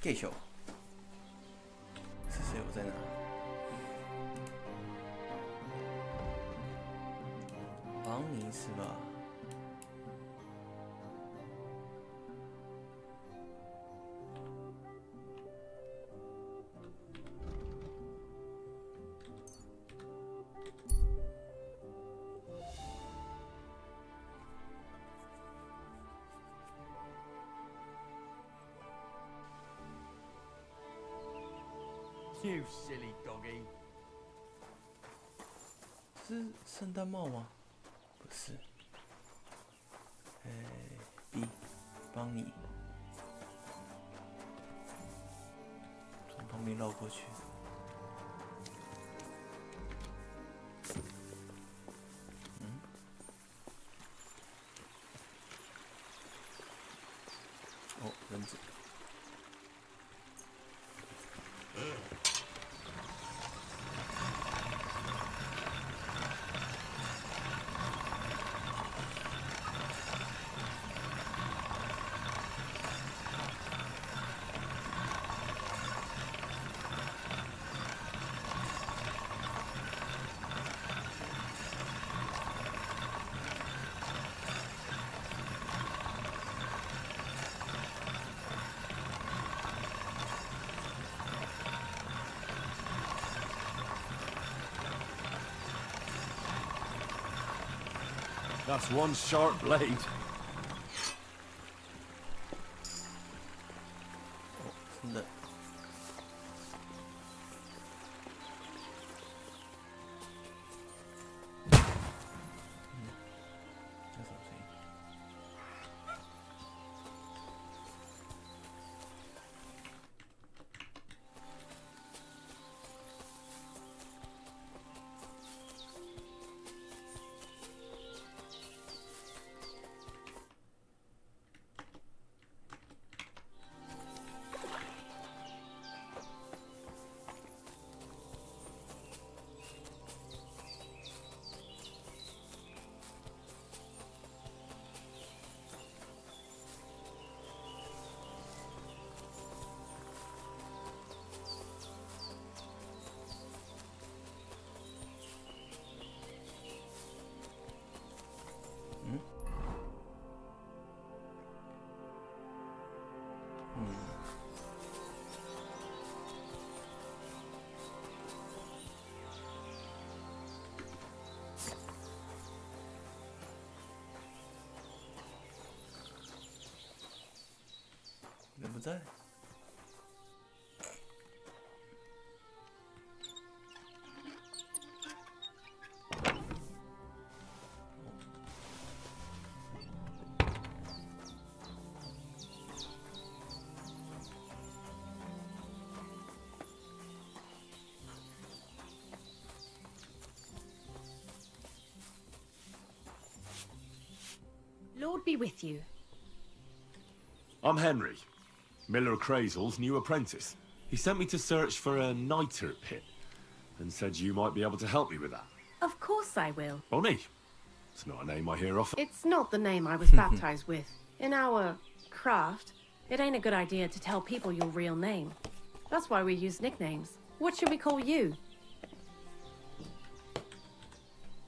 继续。是谁？我在哪？邦尼是吧？You silly doggy！ 是圣诞帽吗？不是。B， 帮你从旁边绕过去。哦，人质。That's one sharp blade. 哦，真的。那什么声音？人不在。Lord be with you. I'm Henry, Miller Crazel's new apprentice. He sent me to search for a niter pit and said you might be able to help me with that. Of course I will. Bonnie. It's not a name I hear often. It's not the name I was baptized with. In our craft, it ain't a good idea to tell people your real name. That's why we use nicknames. What should we call you?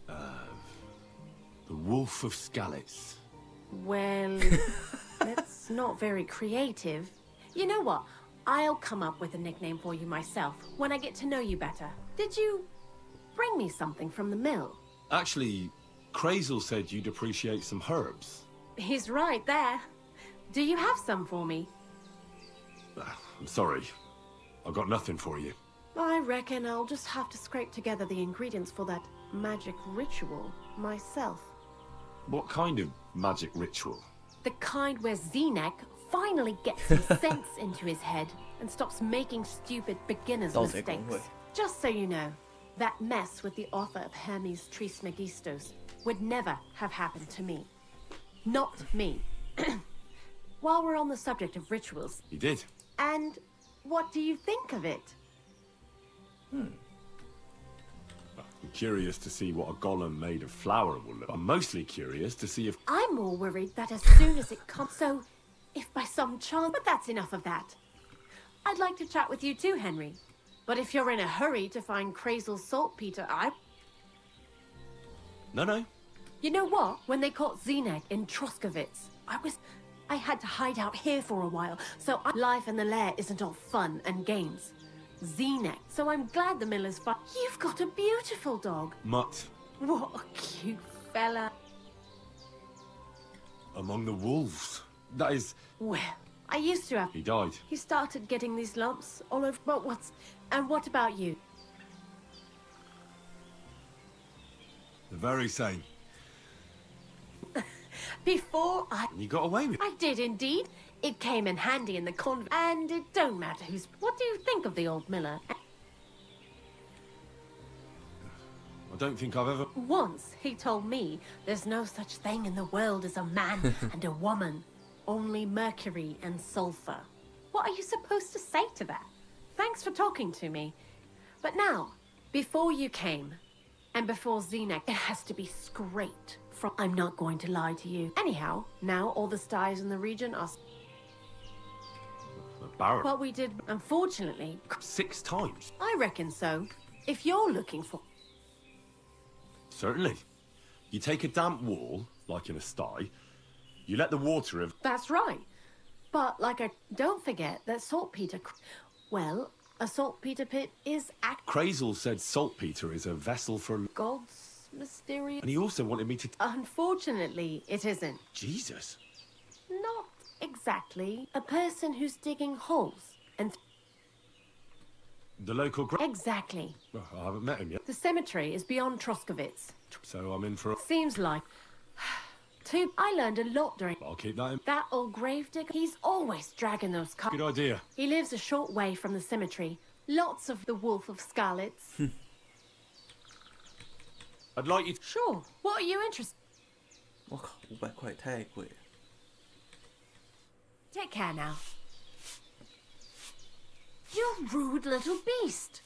The Wolf of Skalitz. Well, that's not very creative. You know what? I'll come up with a nickname for you myself when I get to know you better. Did you bring me something from the mill? Actually, Crazel said you'd appreciate some herbs. He's right there. Do you have some for me? I'm sorry. I've got nothing for you. I reckon I'll just have to scrape together the ingredients for that magic ritual myself. What kind of magic ritual? The kind where Zenek finally gets some sense into his head and stops making stupid beginner's mistakes. Just so you know, that mess with the author of Hermes Trismegistos would never have happened to me. Not me. While we're on the subject of rituals... You did? And what do you think of it? I'm curious to see what a golem made of flour will look. I'm mostly curious to see if... I'm more worried that as soon as it comes... So, if by some chance... But that's enough of that. I'd like to chat with you too, Henry. But if you're in a hurry to find Crazel's saltpeter, No. You know what? When they caught Zenek in Troskovitz, I had to hide out here for a while, so life in the lair isn't all fun and games. Zenek. So I'm glad the miller's fine. You've got a beautiful dog. Mutt. What a cute fella. Among the wolves. That is... Well, I used to have... He died. He started getting these lumps all over... But what about you? The very same. Before I... You got away with it. I did indeed. It came in handy in the convent. And it don't matter who's... What do you think of the old miller? I don't think I've ever... Once he told me there's no such thing in the world as a man and a woman. Only mercury and sulfur. What are you supposed to say to that? Thanks for talking to me. But now, before you came, and before Zenek, it has to be scraped from... I'm not going to lie to you. Anyhow, now all the styes in the region are... A barrel. What we did, unfortunately... 6 times? I reckon so. If you're looking for... Certainly. You take a damp wall, like in a sty, you let the water of... That's right. But, don't forget that saltpeter... Well, a saltpeter pit is Crazel said saltpeter is a vessel for... God's mysterious... And he also wanted me to... Unfortunately, it isn't. Jesus. Not exactly. A person who's digging holes and... The local... Exactly. Well, I haven't met him yet. The cemetery is beyond Troskovitz. So I'm in for... Seems like... I learned a lot during... I'll keep that in... That old gravedigger, he's always dragging those cars. Good idea. He lives a short way from the cemetery. Lots of the Wolf of Scarlets. I'd like you to... Sure. What are you interested... 我靠，500块太贵了。 Take care now. You rude little beast.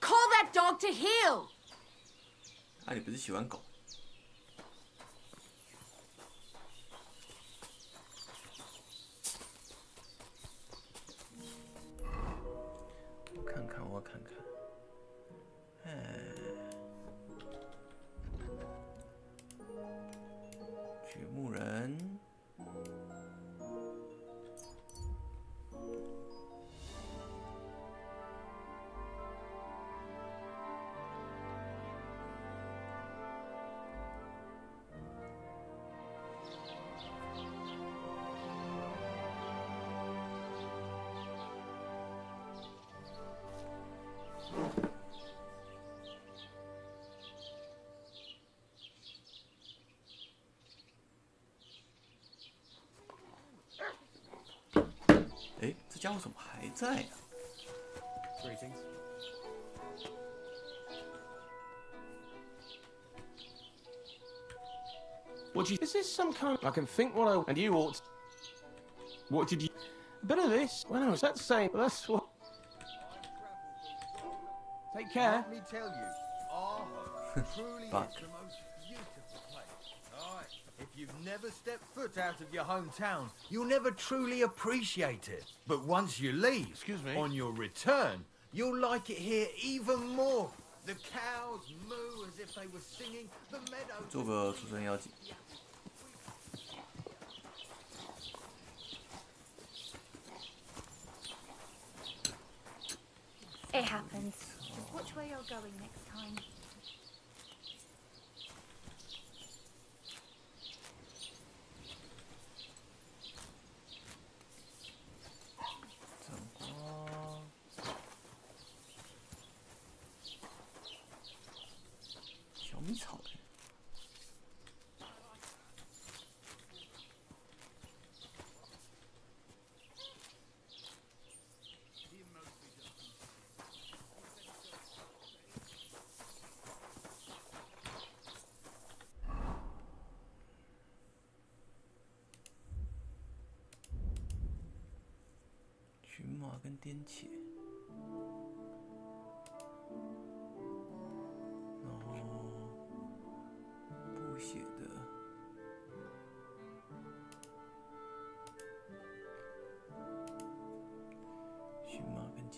Call that dog to heel. 啊，你不是喜欢狗？我看看，掘墓人。哎，这家伙怎么还在呀Greetings. What do you... Is this some kind... I can think what I... And you ought to... What did you... A bit of this. Well, no, that's saying... That's what... Take care. Let me tell you, our home truly is the most beautiful place. All right. If you've never stepped foot out of your hometown, you'll never truly appreciate it. But once you leave, Excuse me. on your return, you'll like it here even more. The cows moo as if they were singing. The meadows. 做个出生邀请。 It happens. Just watch where you're going next time.荨麻跟颠茄，然后补血的，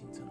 行政。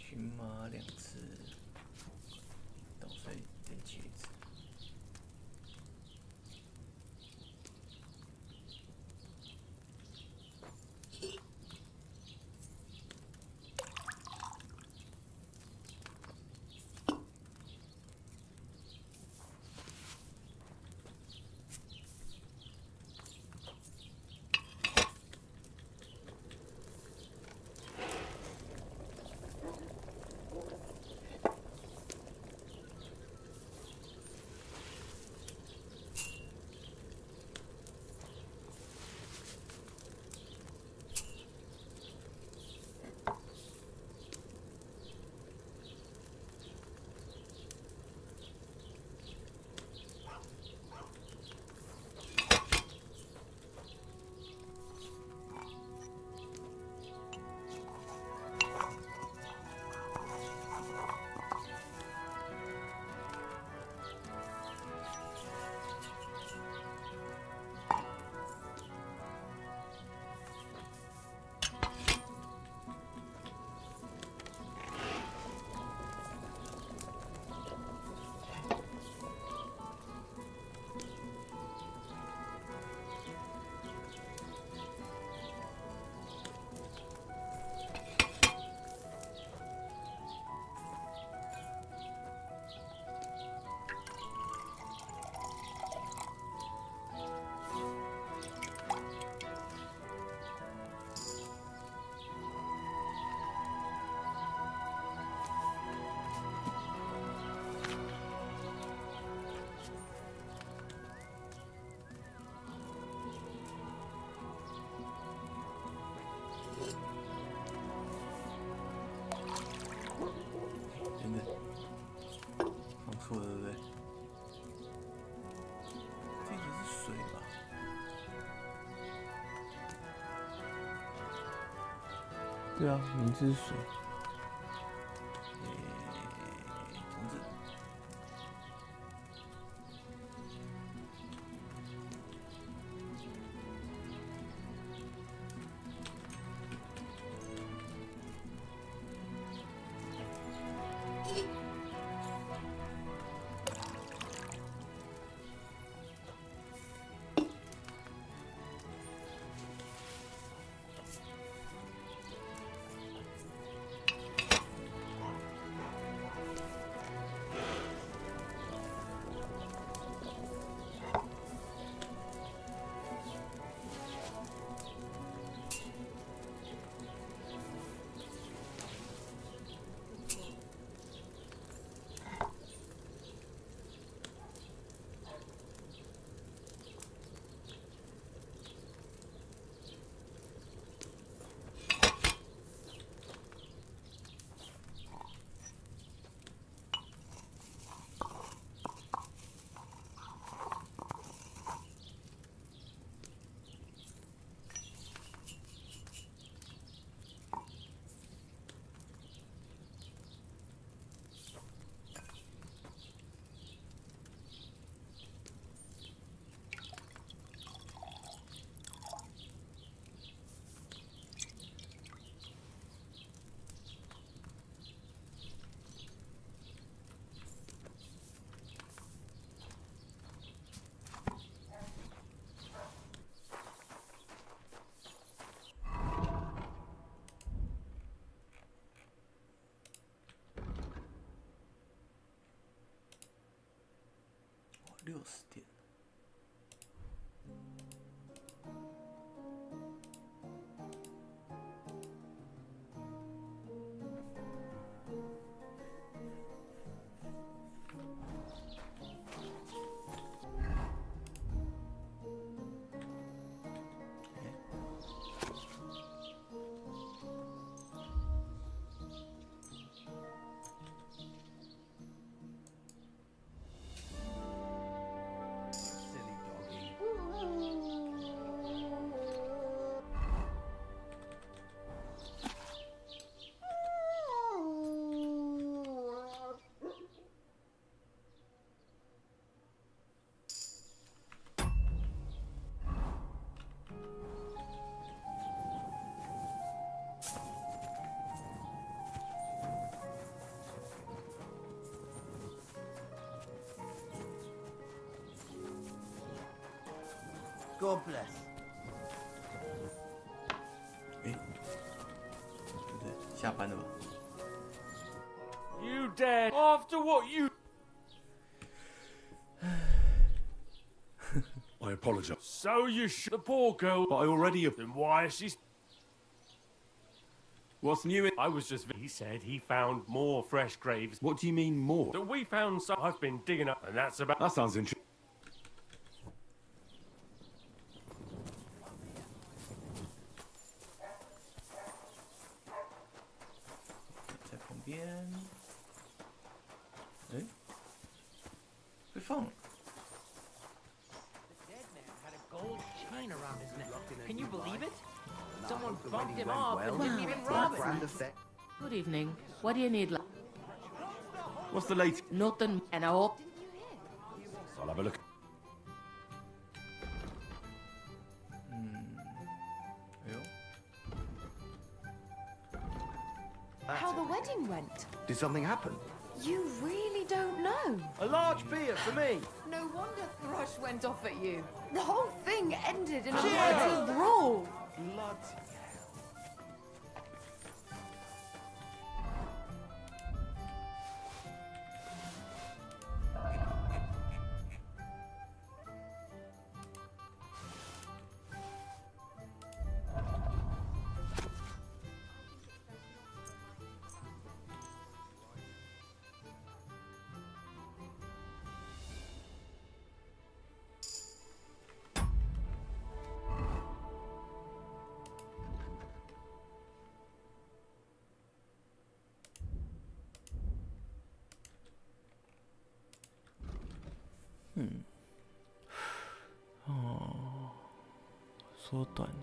荨麻2次，捣碎点起1次。错了，对不对？这个是水吧？对啊，名字是水。虫子。60点。God bless. 哎，不对，下班了吧？ You dare after what you... I apologize. So you the poor girl. But I already... Then why is she... What's new in... I was just... He said he found more fresh graves. What do you mean more? That we found some... I've been digging up, and that's about... That sounds interesting.在旁边。哎，被放了。 Gold chain around his neck. Can you believe it? Someone bumped him off and didn't even rob it. Good evening. What do you need? What's the latest? Nothing. And I hope. I'll have a look. How the wedding went? Did something happen? You really don't know. A large beer for me. No wonder Thrush went off at you. The whole thing ended in a mighty brawl. Blood.哦，缩短了。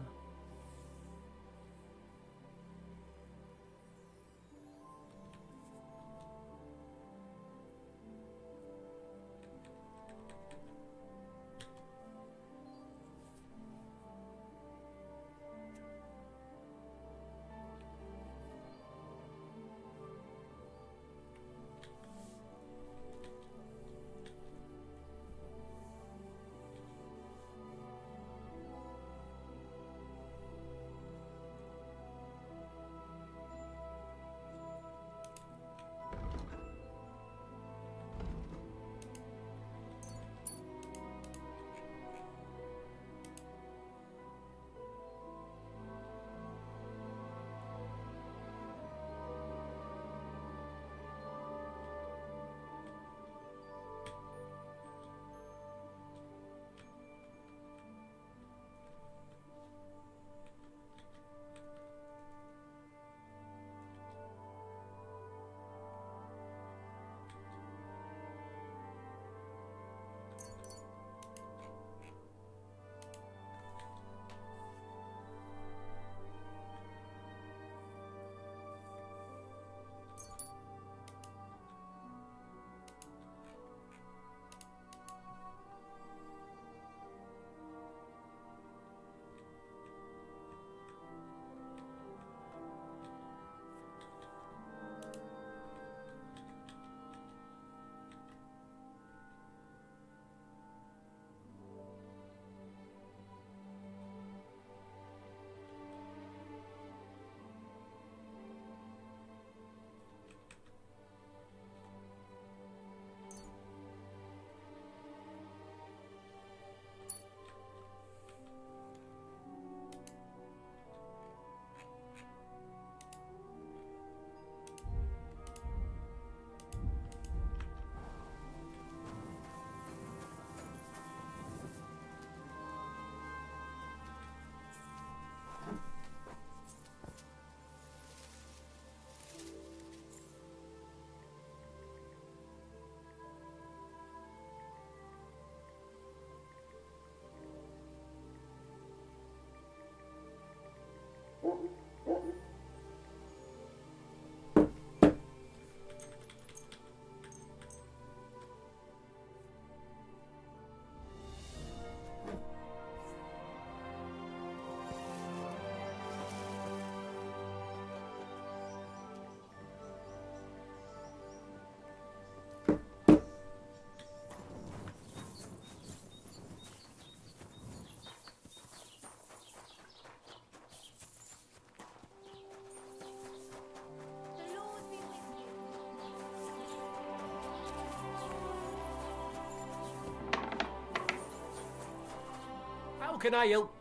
can I help?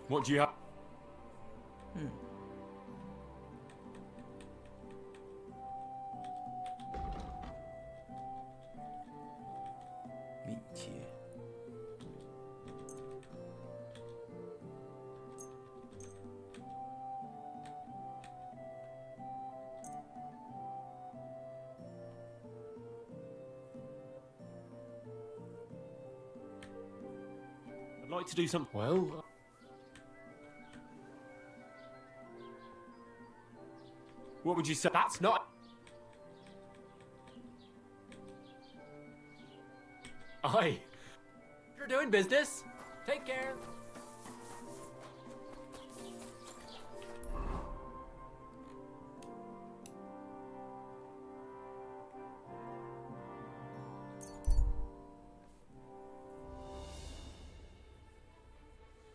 What do you have?敏捷。I'd like to do something. Well, What would you say? That's not... Aye. You're doing business. Take care.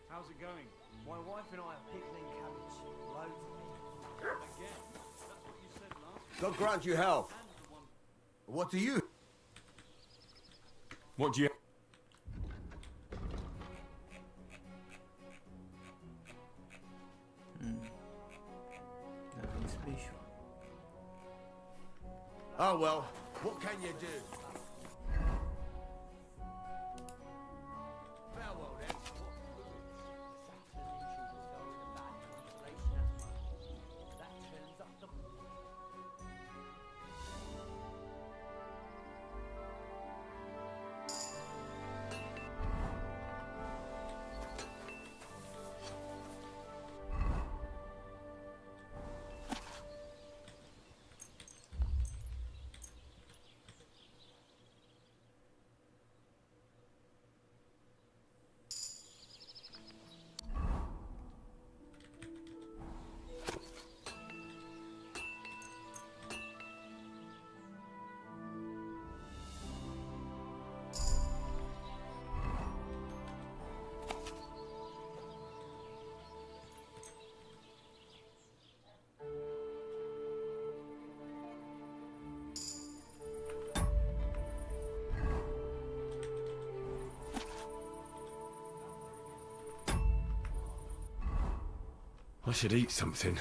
How's it going? My wife and I are pickling cabbage. Loads of it. Again, that's what you said last. God grant you health. What do you? What do you? Nothing special. Oh well, what can you do? Farewell then. I should eat something.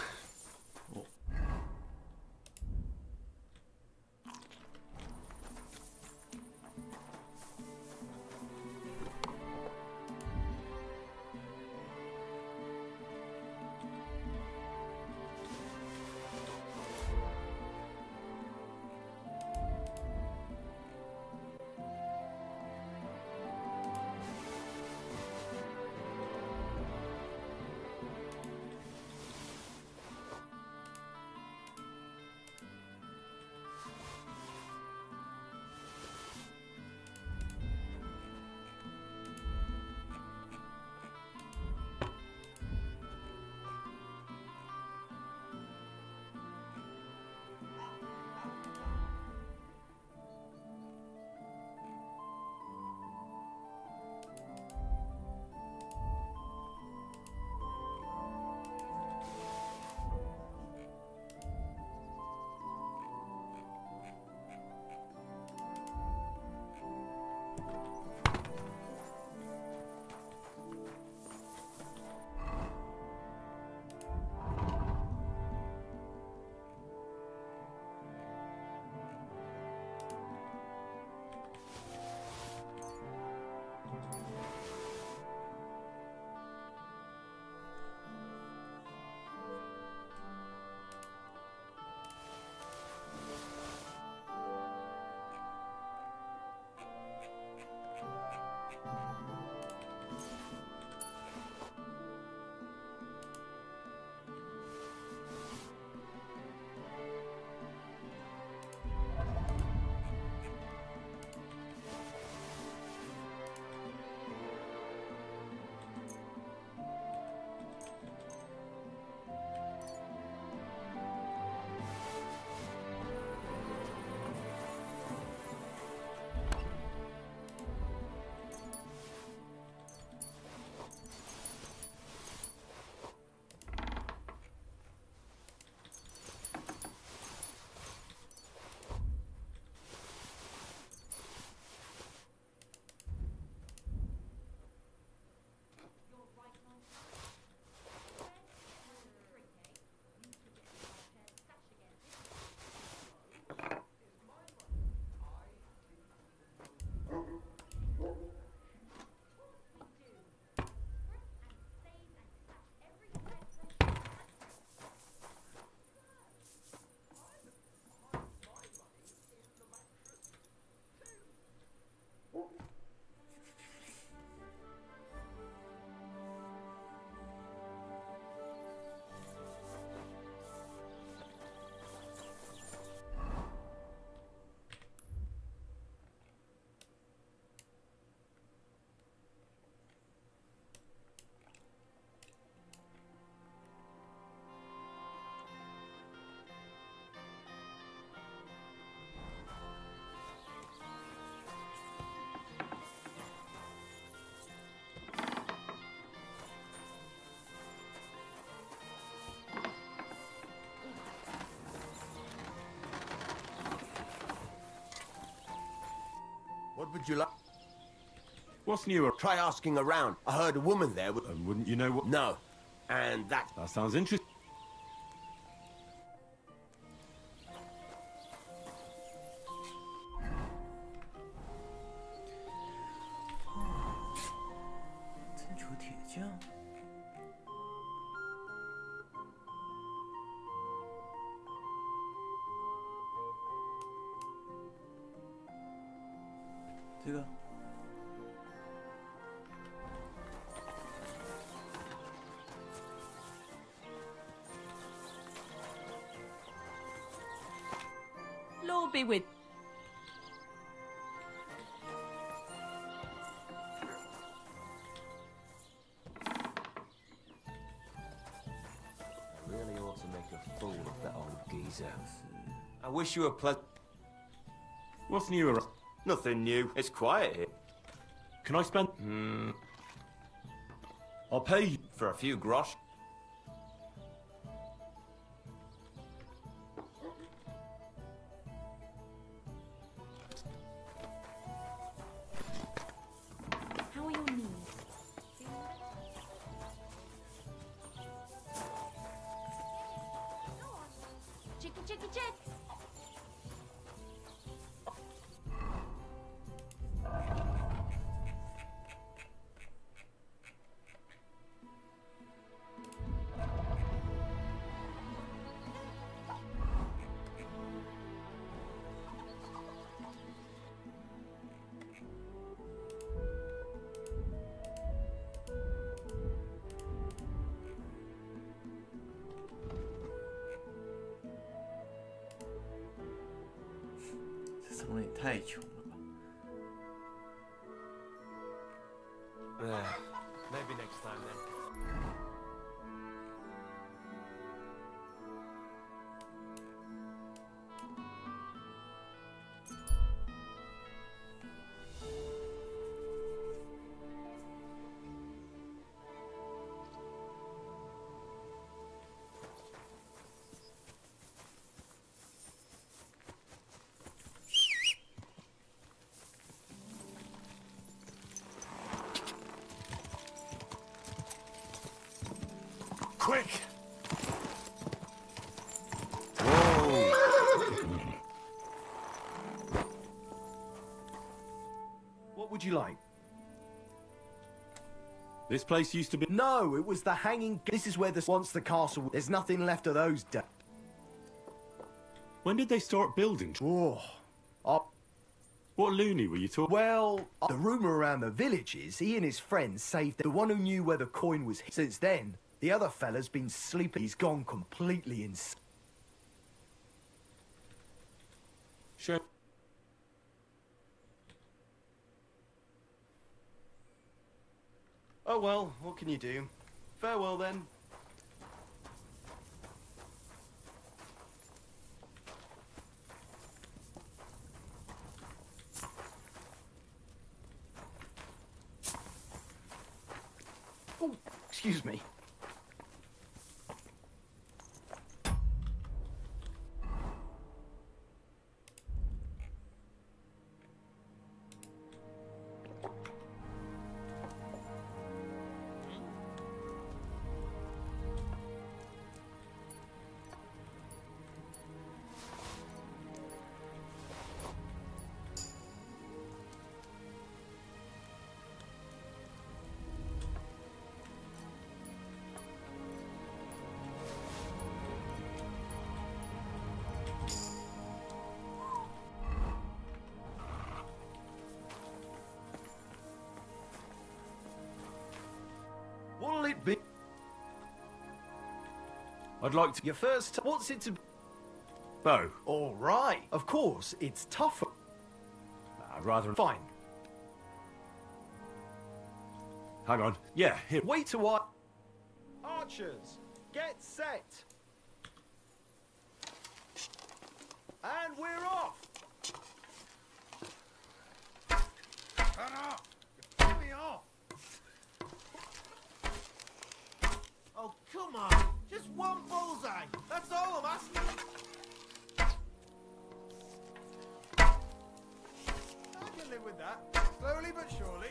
you like? What's new? Try asking around. I heard a woman there. And wouldn't you know what? No. And that sounds interesting.这个Lord be with. I really ought to make a fool of that old geezer. I wish you were What's new? Nothing new. It's quiet here. Can I spend? I'll pay you For a few grosh. How are your knees? Chicky, chicky, chick.这也太穷了吧。 Maybe next time then. quick. What would you like? This place used to be... No, it was the hanging... This is where once the castle... There's nothing left of those... When did they start building? Oh. What loony were you talking... Well, the rumour around the village is he and his friends saved the one who knew where the coin was. Since then, the other fella's been sleeping. He's gone completely insane. Sure. Oh well, what can you do? Farewell then. Oh, excuse me. What'll it be? I'd like to... Your first... What's it to... Bow. All right. Of course, it's tougher. Rather... Fine. Hang on. Yeah, here. Wait a while. Archers, get set. And we're off. Turn off! You're pulling me off! Oh, come on! Just one bullseye! That's all I'm asking! I can can live with that. Slowly but surely.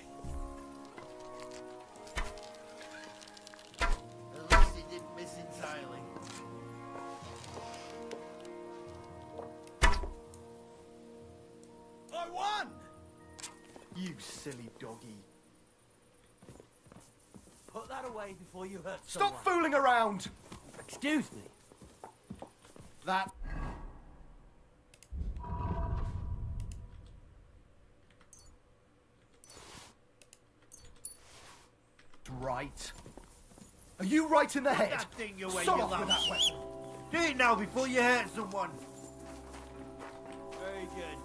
At least he didn't miss entirely. I won! You silly doggy. Put that away before you hurt Stop fooling around! Excuse me. That... Right. Are you right in the head? That thing away, Stop you off with that lump. weapon. Do it now before you hurt someone. Very good.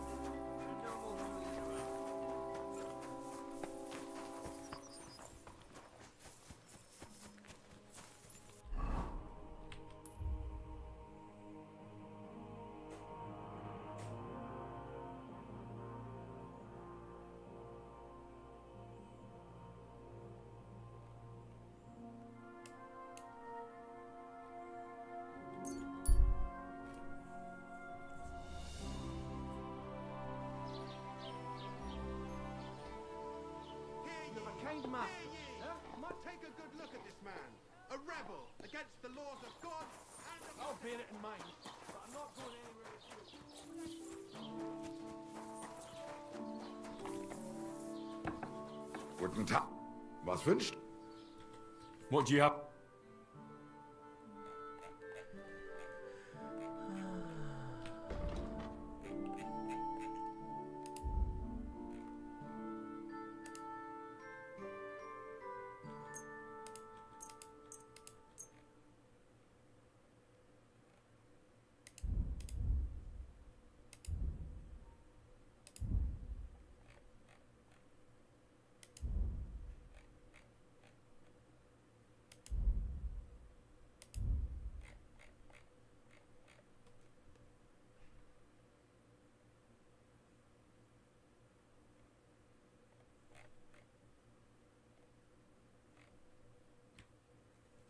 Might take a good look at this man. A rebel against the laws of God and of... I'll bear it in mind, but I'm not going anywhere with you. Guten Tag. Was wünscht? What do you have?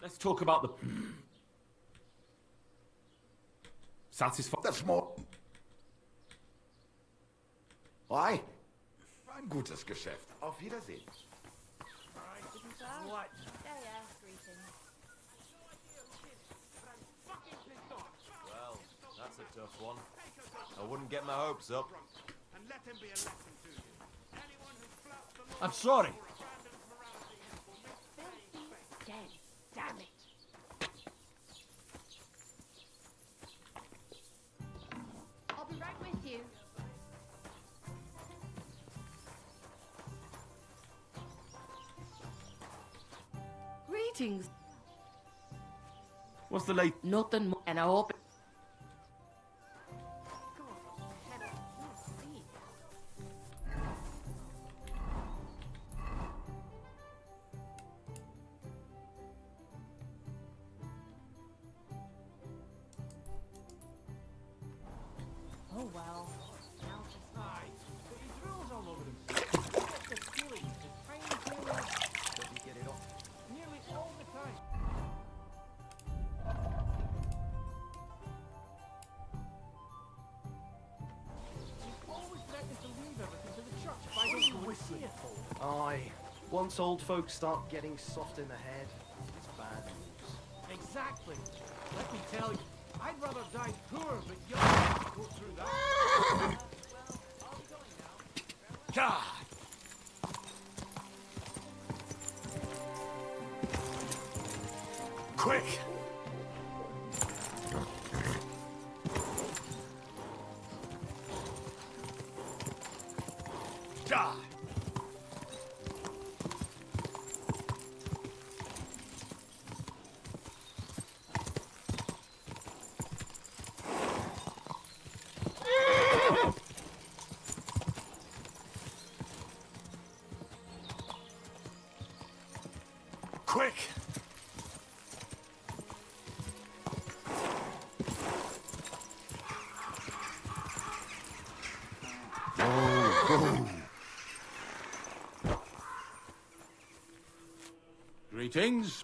Let's talk about the... Satisfied. Das Mord. Hi. Ein gutes Geschäft. Auf Wiedersehen. What? Well, that's a tough one. I wouldn't get my hopes up. And let him be a lesson to you. Anyone who flouts the law... I'm sorry. Dead. Damn it. I'll be right with you. Greetings. What's the late... Nothing more. And I hope... Oh well. Now just Aye, but he drills all over himself. He gets the feeling to tiny things. Does he get it off? Nearly all the time. You always threaten to leave everything to the church if I don't go and see it. Aye. Once old folks start getting soft in the head, it's bad news. Exactly. Let me tell you, I'd rather die poor but young than go through that. God! Quick! Die! Quick! Greetings.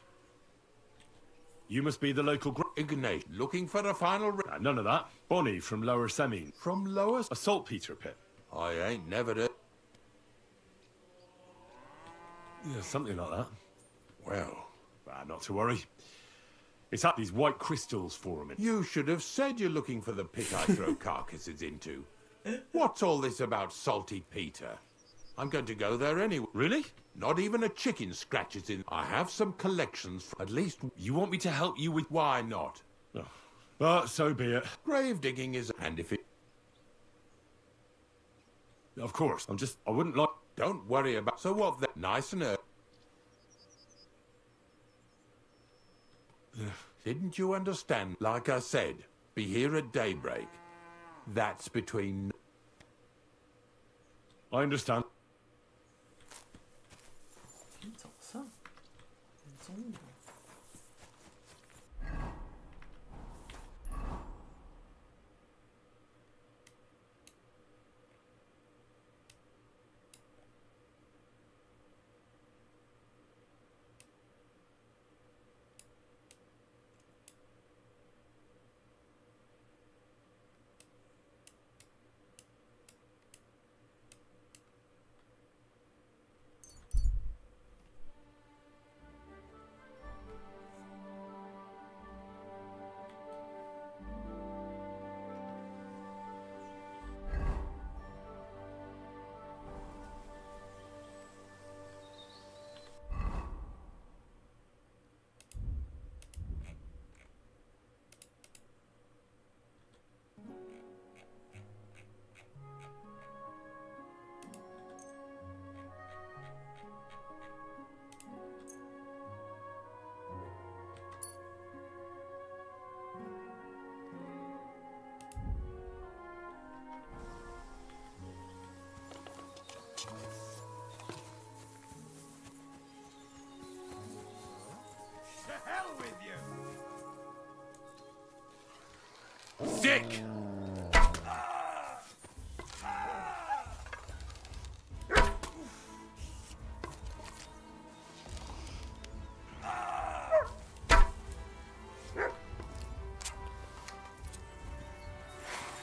You must be the local Ignate, looking for a final... none of that. Bonnie from Lower Semine. From Lower... A saltpeter pit. I ain't never... Yeah, something like that. Well, Not to worry. It's at these white crystals for him. you should have said you're looking for the pit I throw carcasses into. What's all this about Salty Peter? I'm going to go there anyway. Really? Not even a chicken scratches in. I have some collections for at least... You want me to help you with... Why not? Oh. But so be it. Grave digging is... And if it... Of course. I wouldn't like... Don't worry about... So what then? Nice and early. Didn't you understand? Like I said, be here at daybreak. That's between... I understand. Sick!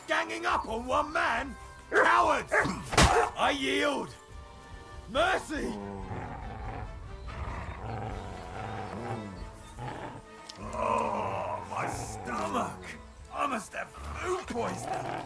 Ganging up on one man? Cowards! I yield! Mercy! Oh, my stomach! I must have food poisoning!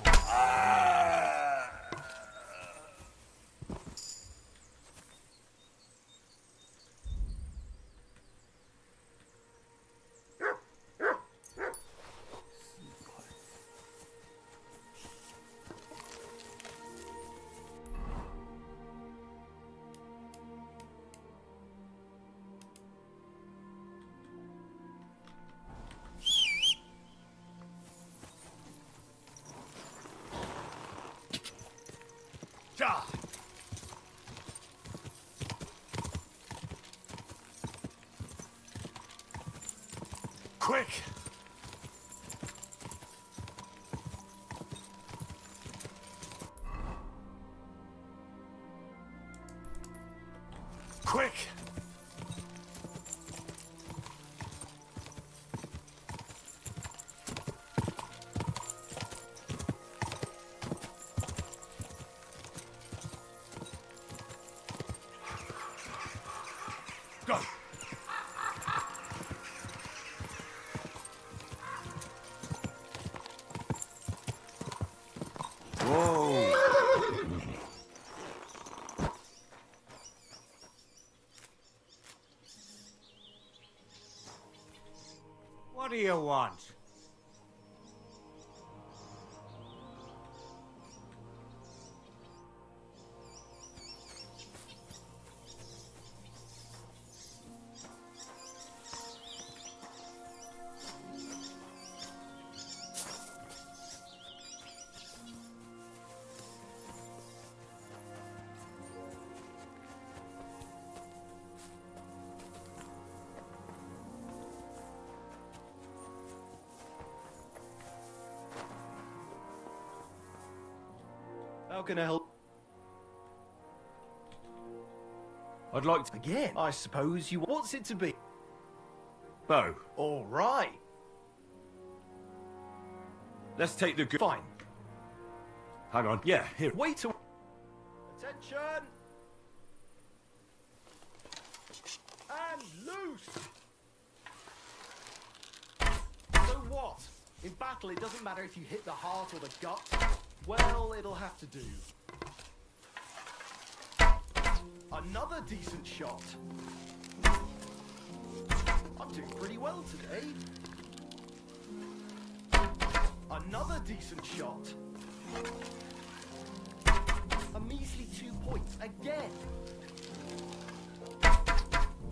Quick! Quick! Go! Whoa! What do you want? How can I help? I'd like to... Again, I suppose you... What's it to be? Bow. All right. Let's take the good... Fine. Hang on. Yeah, here. Wait a... Attention! In battle, it doesn't matter if you hit the heart or the gut. Well, it'll have to do. Another decent shot. I'm doing pretty well today. Another decent shot. A measly 2 points again.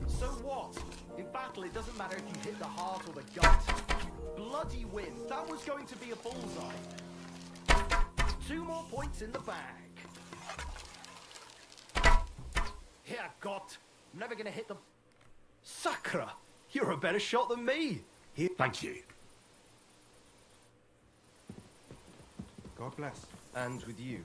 So what? In battle, it doesn't matter if you hit the heart or the gut. Bloody win. That was going to be a bullseye. 2 more points in the bag. Here, got. I'm never gonna hit the... Sakra! You're a better shot than me. Here. Thank you. God bless. And with you.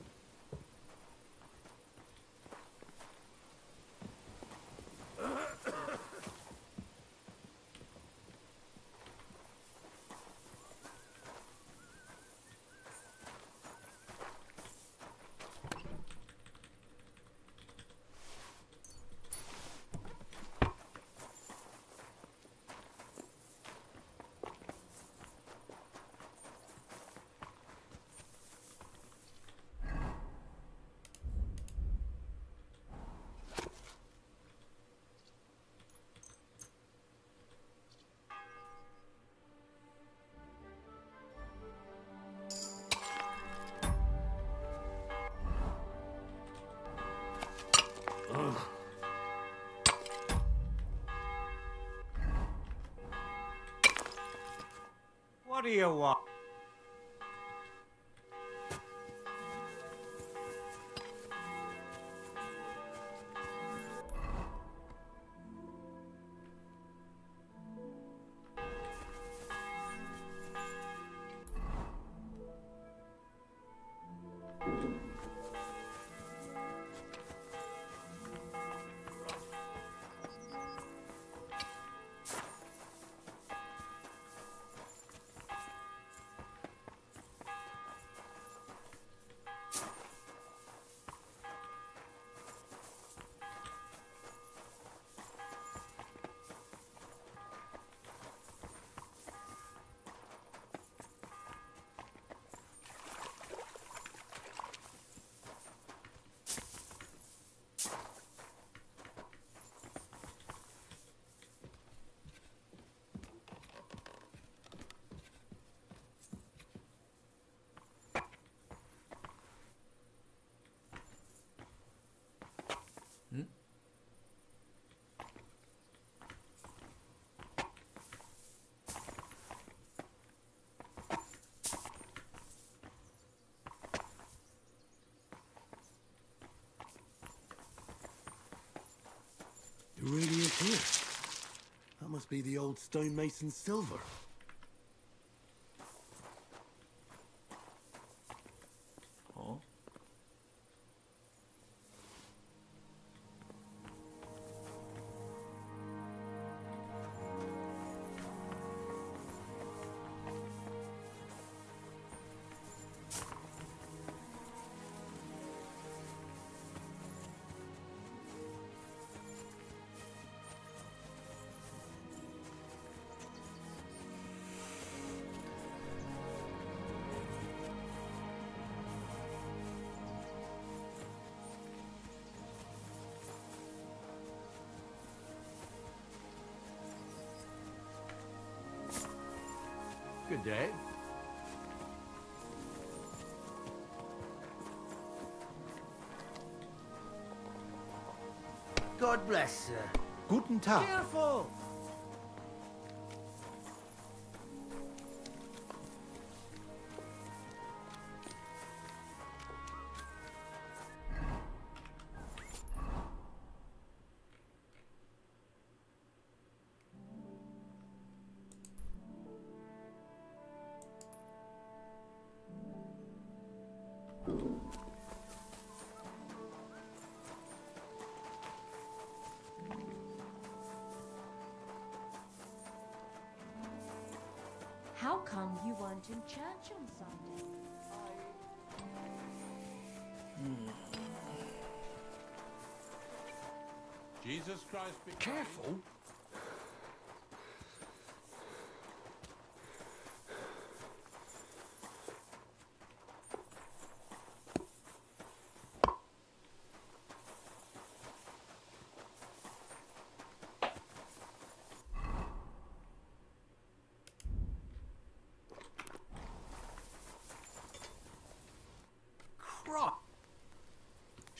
What do you want? It really is here. That must be the old stonemason's silver. Oh. Good day. God bless, sir. Guten Tag. Careful! How come you weren't in church on Sunday? Jesus Christ be careful.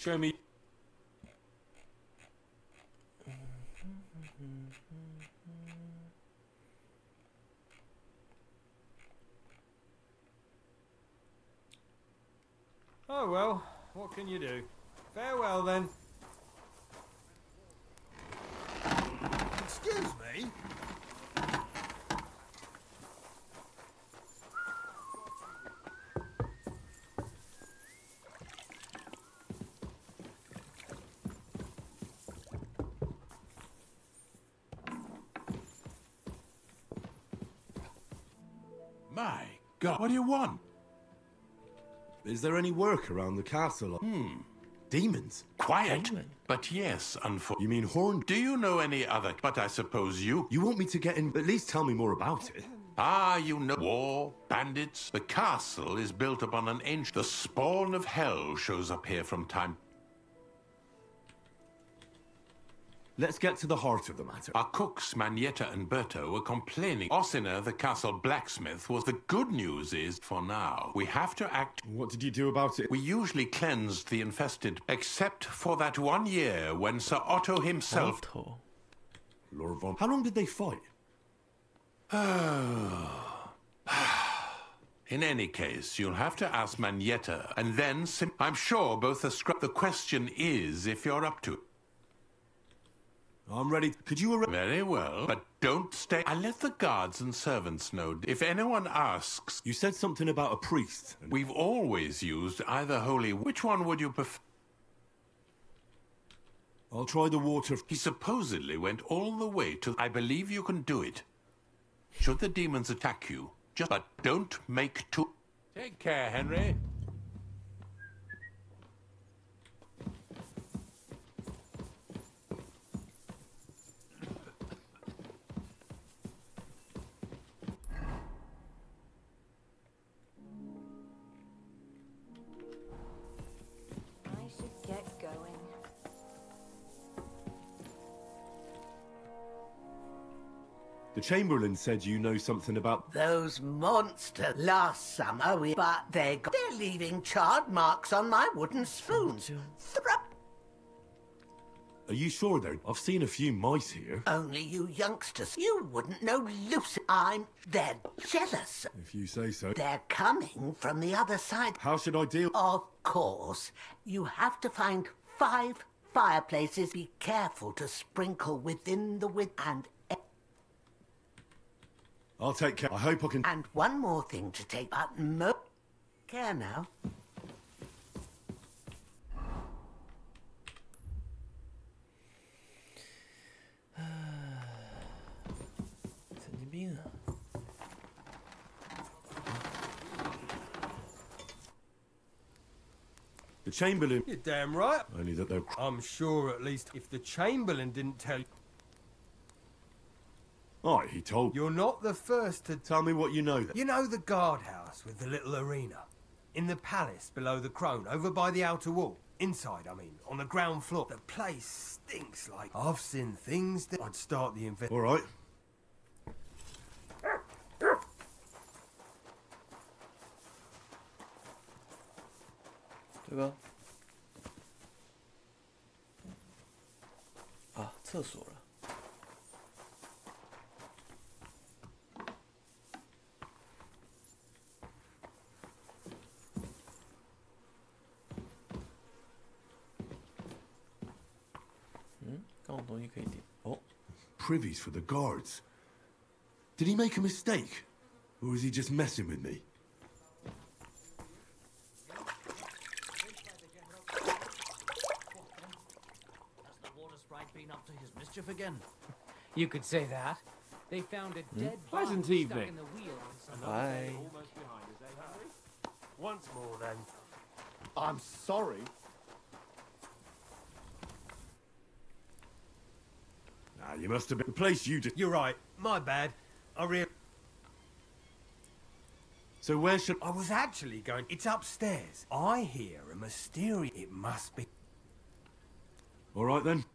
Show me. Oh well, what can you do? Farewell then. Excuse me? My God, what do you want? Is there any work around the castle? Demons? Quiet. But yes, You mean horned? Do you know any other? But I suppose you... You want me to get in? At least tell me more about it. Ah, you know. War, bandits. The castle is built upon an ancient... The spawn of hell shows up here from time... Let's get to the heart of the matter. Our cooks, Manietta and Berto, were complaining. Ossiner, the castle blacksmith, was... The good news is, for now, we have to act... What did you do about it? We usually cleansed the infested, except for that one year when Sir Otto himself... Lord Von... How long did they fight? In any case, you'll have to ask Manietta, and then... I'm sure both the The question is if you're up to it. I'm ready. Could you... Very well, but don't stay... I let the guards and servants know. If anyone asks... You said something about a priest. We've always used either holy... Which one would you prefer? I'll try the water... He supposedly went all the way to... I believe you can do it. Should the demons attack you, just... But don't make too... Take care, Henry. The Chamberlain said you know something about... Those monsters. Last summer But they're leaving charred marks on my wooden spoons. Are you sure they're... I've seen a few mice here. Only you youngsters. You wouldn't know Lucy. They're jealous. If you say so. They're coming from the other side. How should I deal... Of course. You have to find 5 fireplaces. Be careful to sprinkle within the and... I'll take care. I hope I can... And one more thing to take, but care now. 神经病啊！ The Chamberlain... You're damn right. Only that they're... I'm sure at least if the Chamberlain didn't tell you... Aye, he told... You're not the first to... Tell me what you know then. You know the guardhouse with the little arena? In the palace below the Crone, over by the outer wall. Inside, I mean, on the ground floor. The place stinks like... I've seen things that... I'd start the invest... All right. Ah, 厕所了。 刚有东西可以点哦。 Privies for the guards. Did he make a mistake? Or is he just messing with me? Has the water sprite been up to his mischief again? You could say that. They found a dead Pleasant body evening. stuck in the wheel on some... Bye. Almost behind us, eh, Henry? Once more, then. I'm sorry. Nah, you must have been the place you did. You're right. My bad. So where should... I was actually going... It's upstairs. I hear a mysterious... It must be... All right, then.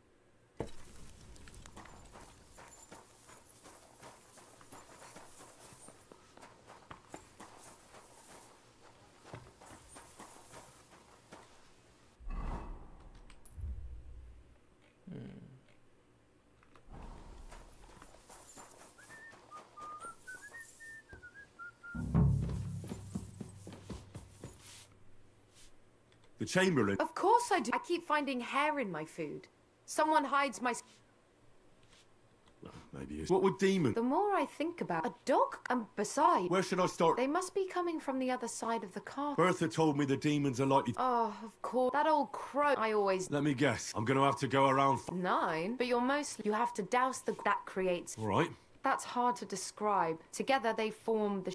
The Chamberlain... Of course I do. I keep finding hair in my food. Someone hides my... Maybe it's... What would demons... The more I think about a dog, and besides... Where should I start? They must be coming from the other side of the car. Bertha told me the demons are likely... Oh, of course. That old crow I always... Let me guess. I'm going to have to go around... 9? But you're mostly... You have to douse the... That creates... All right. That's hard to describe. Together they form the...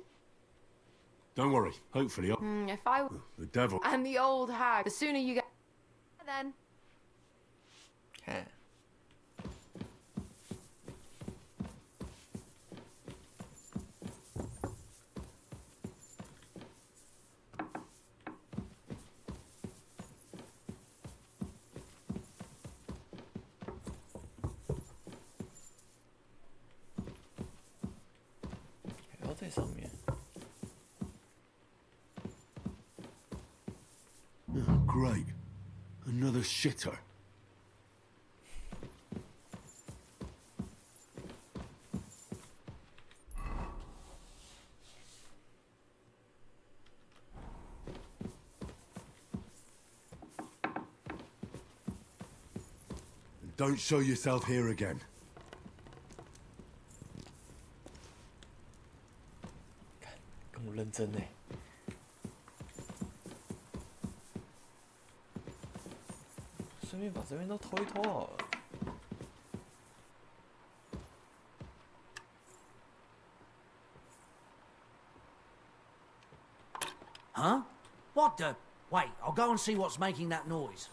Don't worry. Hopefully I'll... if I... The devil. And the old hag. The sooner you get... Then... Okay. 어디上面? Oh, great. Another shitter. Don't show yourself here again. 너무 认真呢.顺便把这边都拖一拖好了. Huh? What the? Wait, I'll go and see what's making that noise.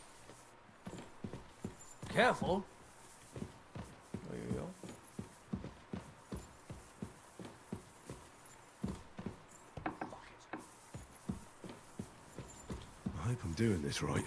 Careful. I hope I'm doing this right.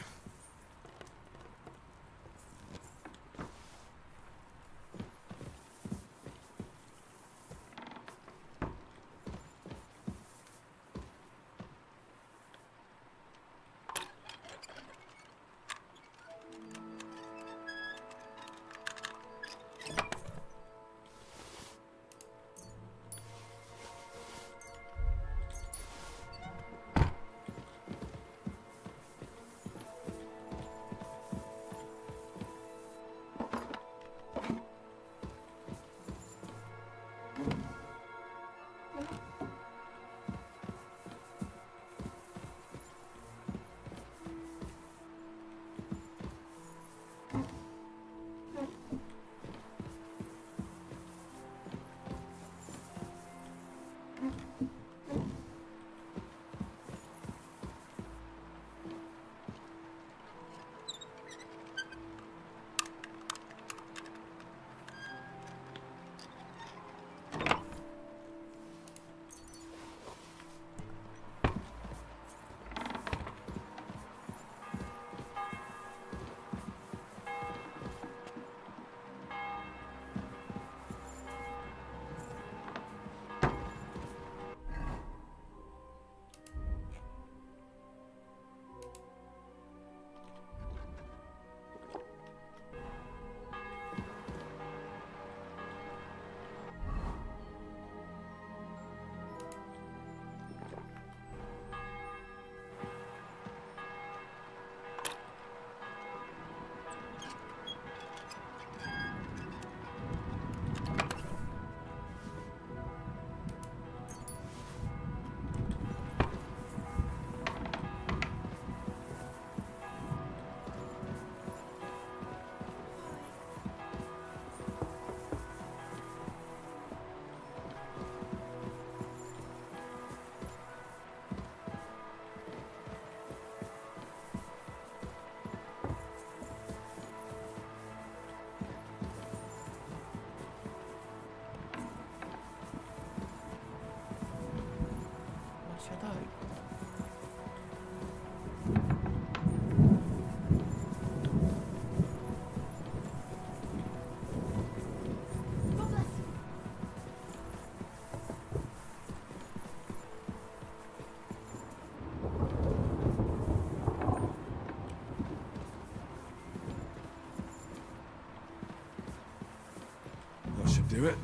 That should do it.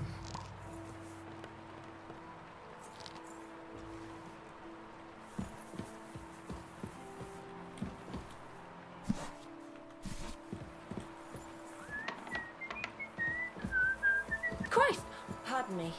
Pardon me.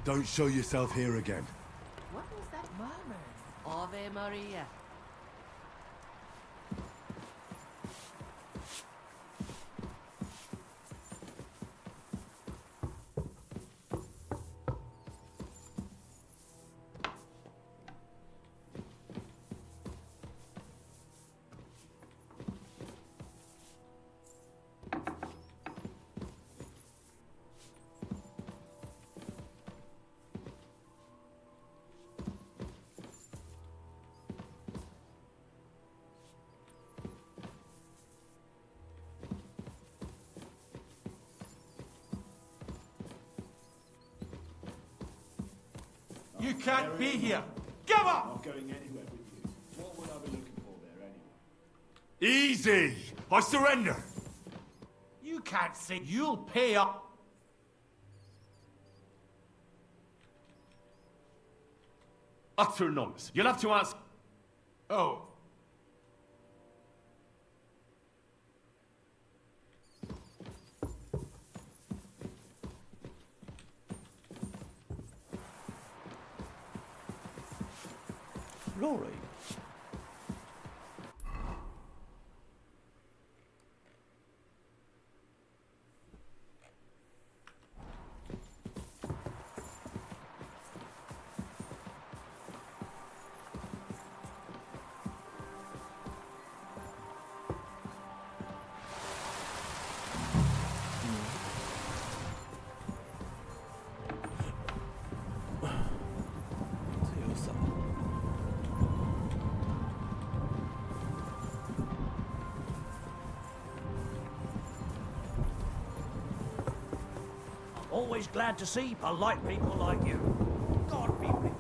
Don't show yourself here again. What was that murmur? Ave Maria. You can't be here. Give up! Not going anywhere with you. What would I be looking for there anyway? Easy! I surrender! You can't say you'll pay up. Utter nonsense. You'll have to ask... Oh. Glory. Always glad to see polite people like you. God be with you.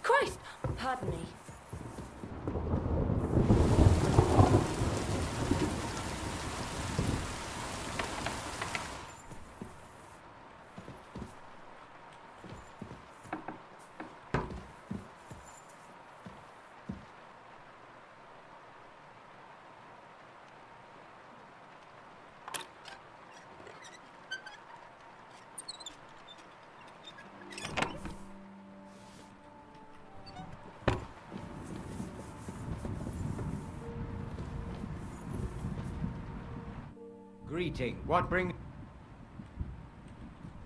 Christ! Pardon me. Greeting. What bring...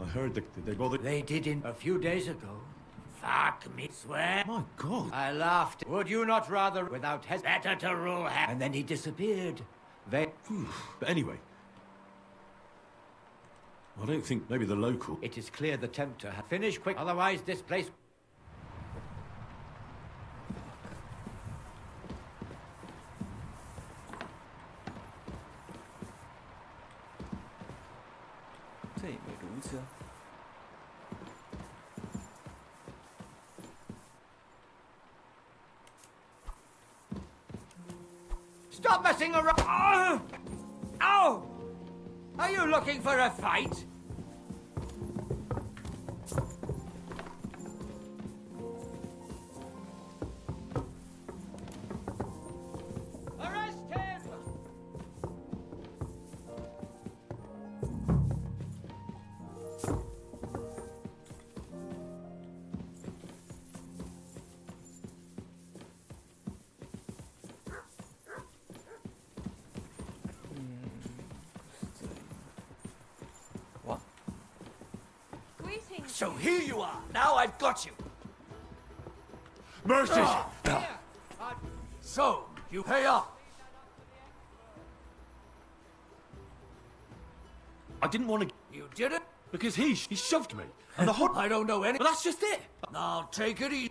I heard that they bothered... They did in a few days ago. Fuck me, swear. My God. I laughed. Would you not rather, without better to rule her? And then he disappeared. They... But anyway... I don't think maybe the local... It is clear the Tempter had finished quick, otherwise this place... Stop messing around! Oh! Ow! Are you looking for a fight? Arrest him! So here you are. Now I've got you. Mercy! So, you pay up. I didn't want to... You did it? Because he shoved me. And the hot... I don't know any... But that's just it. Now take it easy.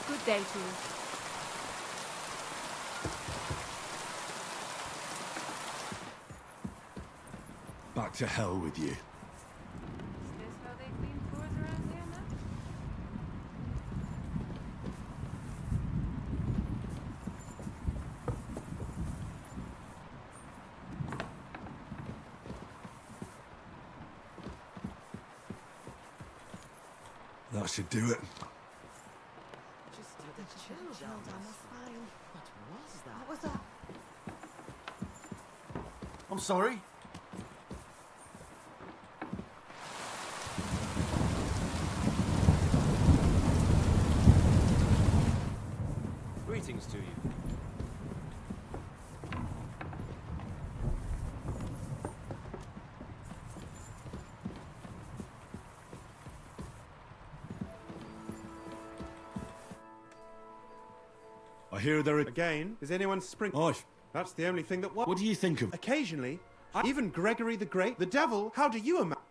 Good day to you. Back to hell with you. Is this how they clean floors around here now? That should do it. Just did the chill down my spine. What was that? I'm sorry. Greetings to you. I hear there are... Again, is anyone That's the only thing that... What do you think of... Occasionally, even Gregory the Great, the devil, how do you imagine?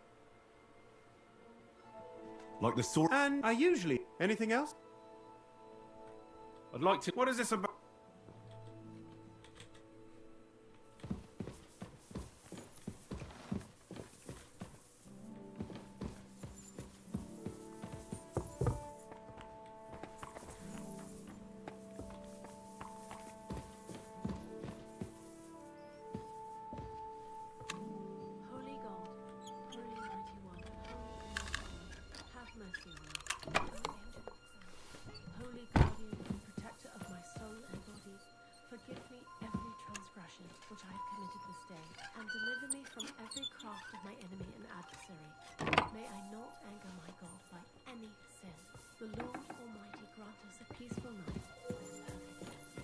Like the sword... And I usually... Anything else? I'd like to... What is this about? Holy God, holy mighty one, have mercy on me. Holy guardian and protector of my soul and body, forgive me every transgression which I have committed this day, and deliver me from every craft of my enemy and adversary. May I not anger my God by any sin. The Lord Almighty grant us a peaceful night and perfect rest.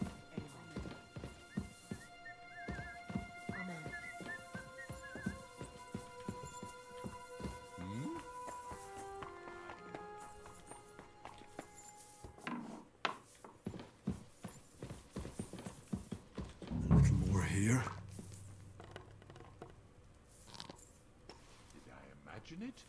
Amen. A little more here. Did I imagine it?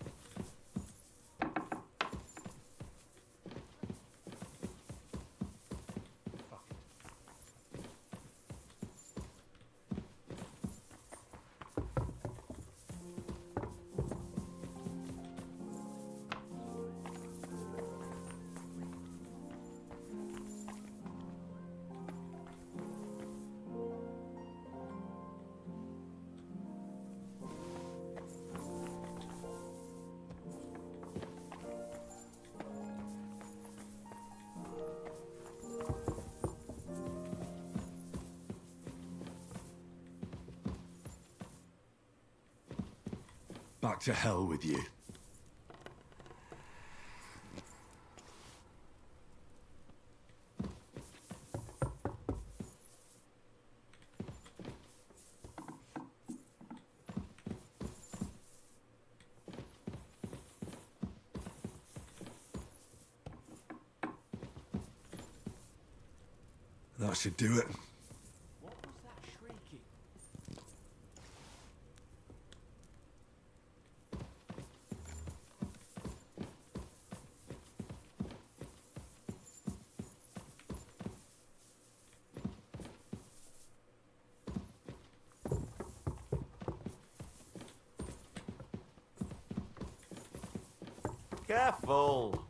Back to hell with you. That should do it. What was that shrieking? Careful!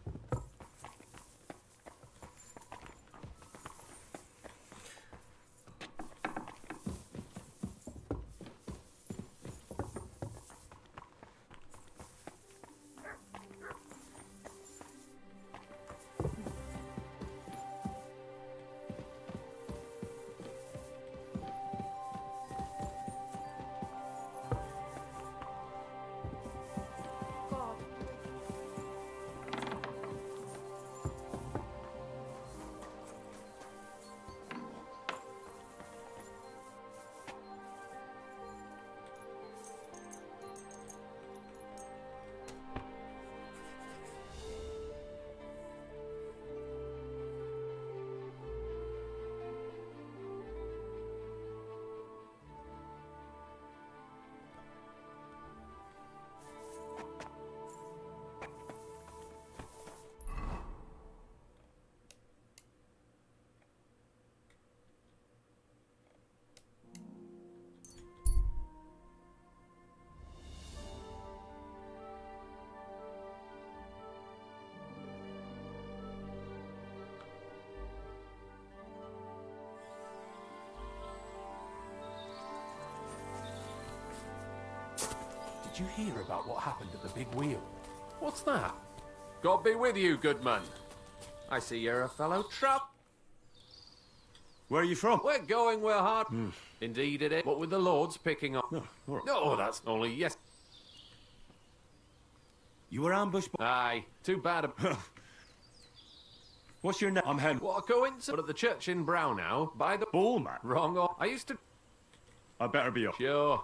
Did you hear about what happened at the big wheel? What's that? God be with you, good man. I see you're a fellow trap. Where are you from? We're going where hard. Indeed it is. What with the Lords picking up. No, that's only yes. You were ambushed by... Aye, too bad. What's your name? I'm Henry. What a coincidence. But at the church in Brownhow, by the... Bullman? Wrong. I used to... I better be up. Sure.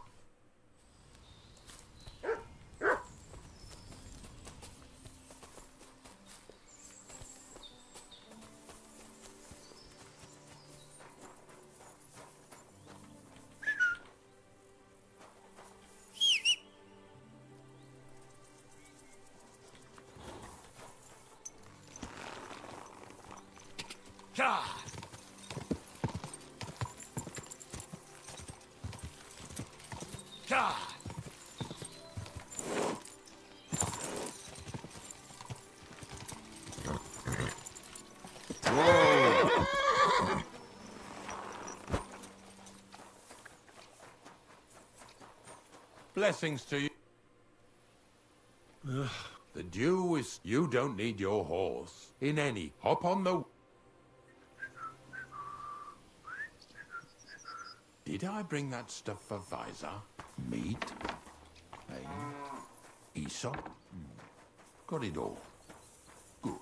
Blessings to you. The dew is... You don't need your horse. In any. Hop on the... Did I bring that stuff for Visor? Meat? Hay? Aesop? Got it all. Good.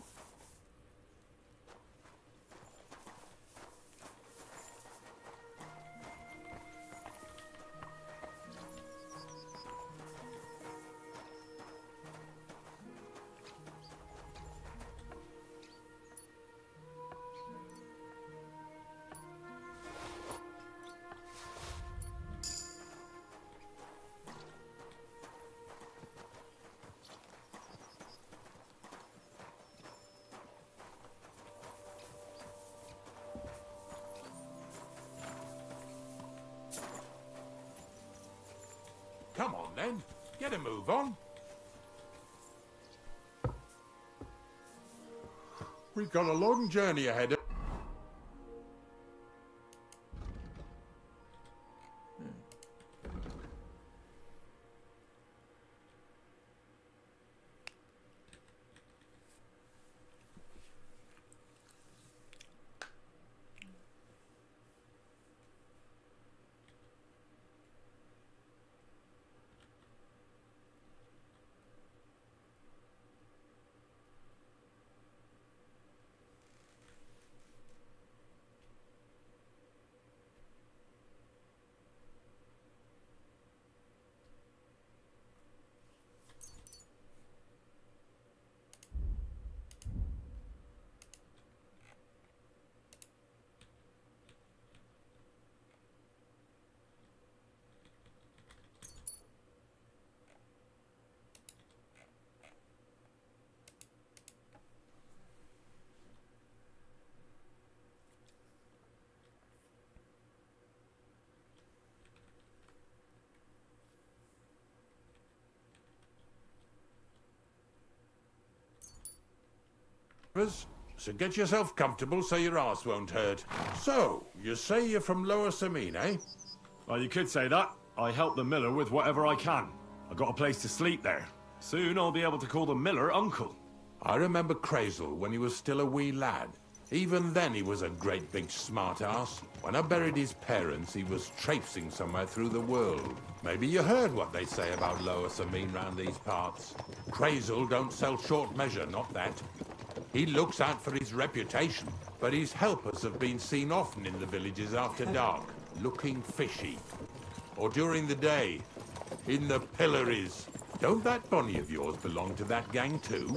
Come on, then. Get a move on. We've got a long journey ahead of... So get yourself comfortable so your arse won't hurt. So, you say you're from Lower Samine, eh? Well, you could say that. I help the miller with whatever I can. I got a place to sleep there. Soon I'll be able to call the miller uncle. I remember Crazel when he was still a wee lad. Even then he was a great big smart ass. When I buried his parents, he was traipsing somewhere through the world. Maybe you heard what they say about Lower Samine round these parts. Crazel don't sell short measure, not that. He looks out for his reputation, but his helpers have been seen often in the villages after dark, looking fishy. Or during the day, in the pillories. Don't that Bonnie of yours belong to that gang too?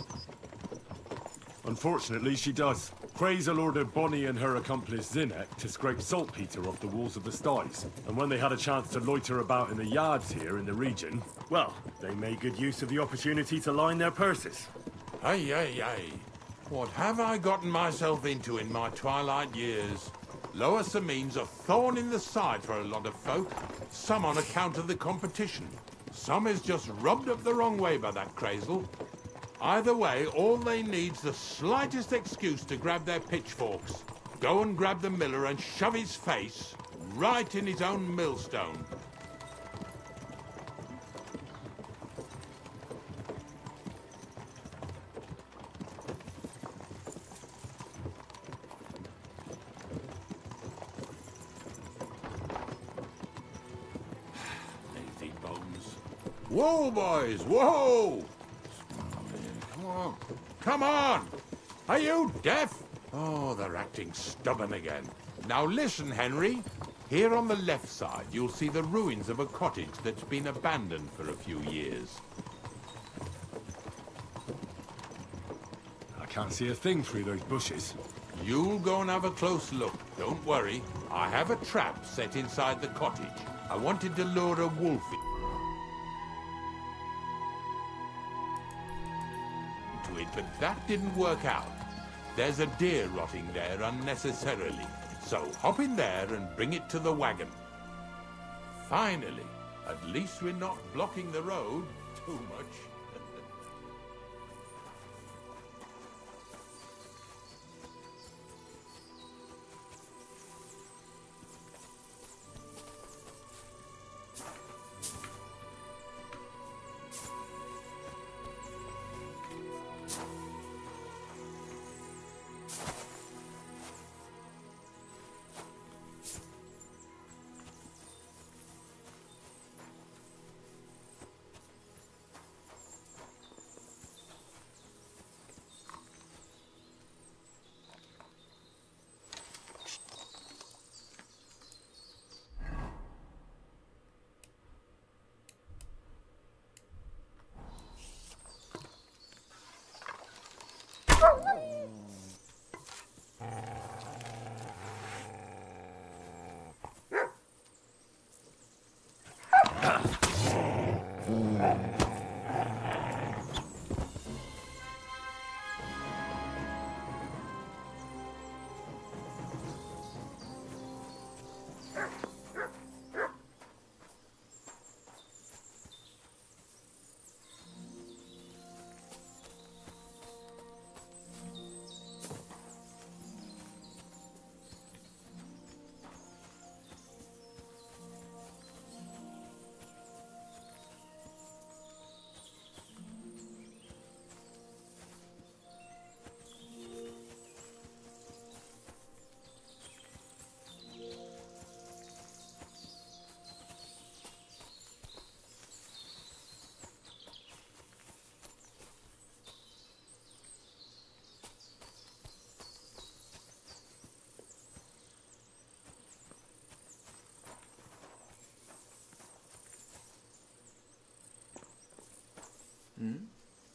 Unfortunately, she does. Crazel ordered Bonnie and her accomplice Zinnek to scrape saltpeter off the walls of the sties. And when they had a chance to loiter about in the yards here in the region, well, they made good use of the opportunity to line their purses. Ay, ay, ay. What have I gotten myself into in my twilight years? Lower Samine's a thorn in the side for a lot of folk. Some on account of the competition. Some is just rubbed up the wrong way by that Crazel. Either way, all they need's the slightest excuse to grab their pitchforks. Go and grab the miller and shove his face right in his own millstone. Lazy bones. Whoa, boys, whoa! Come on. Come on! Are you deaf? Oh, they're acting stubborn again. Now listen, Henry. Here on the left side, you'll see the ruins of a cottage that's been abandoned for a few years. I can't see a thing through those bushes. You'll go and have a close look. Don't worry. I have a trap set inside the cottage. I wanted to lure a wolf into it, but that didn't work out. There's a deer rotting there unnecessarily. So hop in there and bring it to the wagon. Finally, at least we're not blocking the road too much.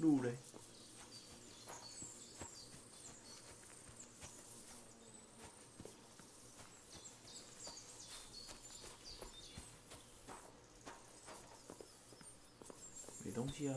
路嘞？没东西啊。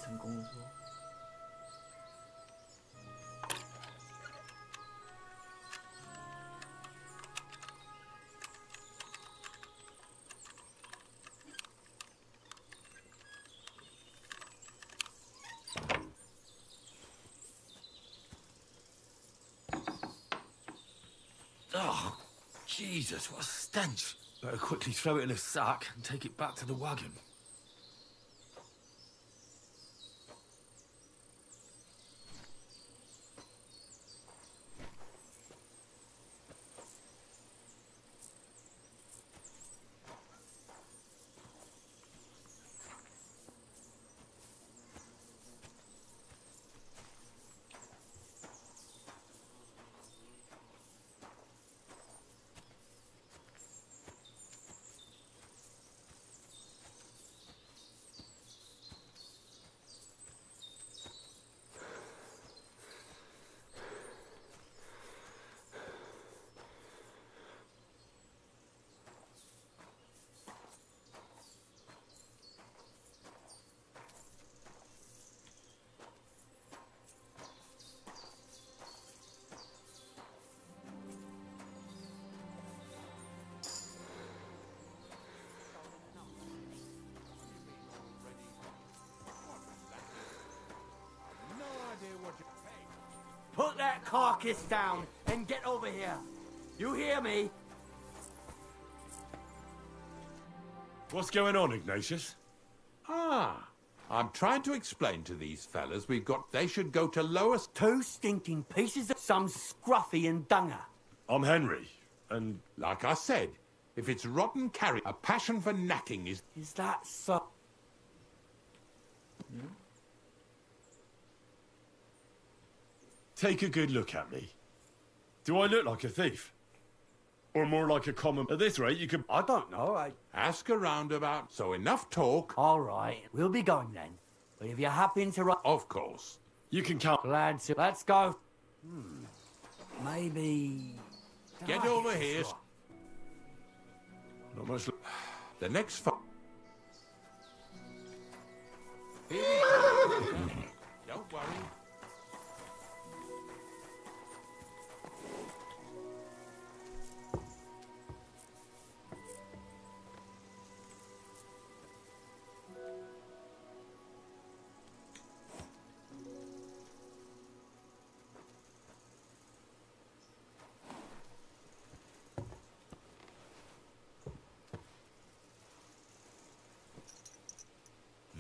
成功了，是吧？Oh, Jesus, what a stench. Better quickly throw it in a sack and take it back to the wagon. Put that carcass down and get over here. You hear me? What's going on, Ignatius? Ah, I'm trying to explain to these fellas they should go to lowest... 2 stinking pieces of some scruffy and dunger. I'm Henry, and... Like I said, if it's rotten carry, a passion for knacking is... Is that so? Yeah. Take a good look at me. Do I look like a thief? Or more like a common... At this rate, you could... I don't know, Ask around about... So enough talk. All right, we'll be going then. But if you happen to... Of course. You can count... Glad to... Let's go. Maybe... Get over here. Not much... The next... Don't worry.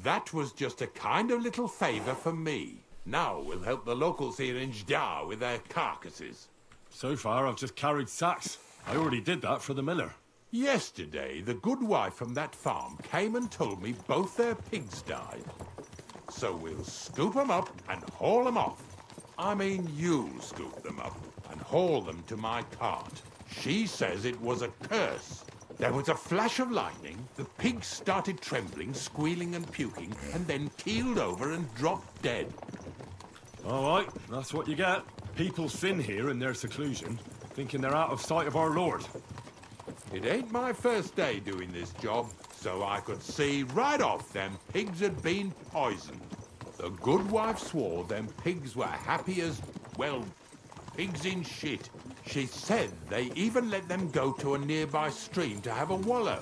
That was just a kind of little favour for me. Now we'll help the locals here in Jdar with their carcasses. So far, I've just carried sacks. I already did that for the miller. Yesterday, the good wife from that farm came and told me both their pigs died. So we'll scoop them up and haul them off. I mean, you'll scoop them up and haul them to my cart. She says it was a curse. There was a flash of lightning, the pigs started trembling, squealing and puking, and then keeled over and dropped dead. All right, that's what you get. People sin here in their seclusion, thinking they're out of sight of our Lord. It ain't my first day doing this job, so I could see right off them pigs had been poisoned. The good wife swore them pigs were happy as, well, pigs in shit. She said they even let them go to a nearby stream to have a wallow.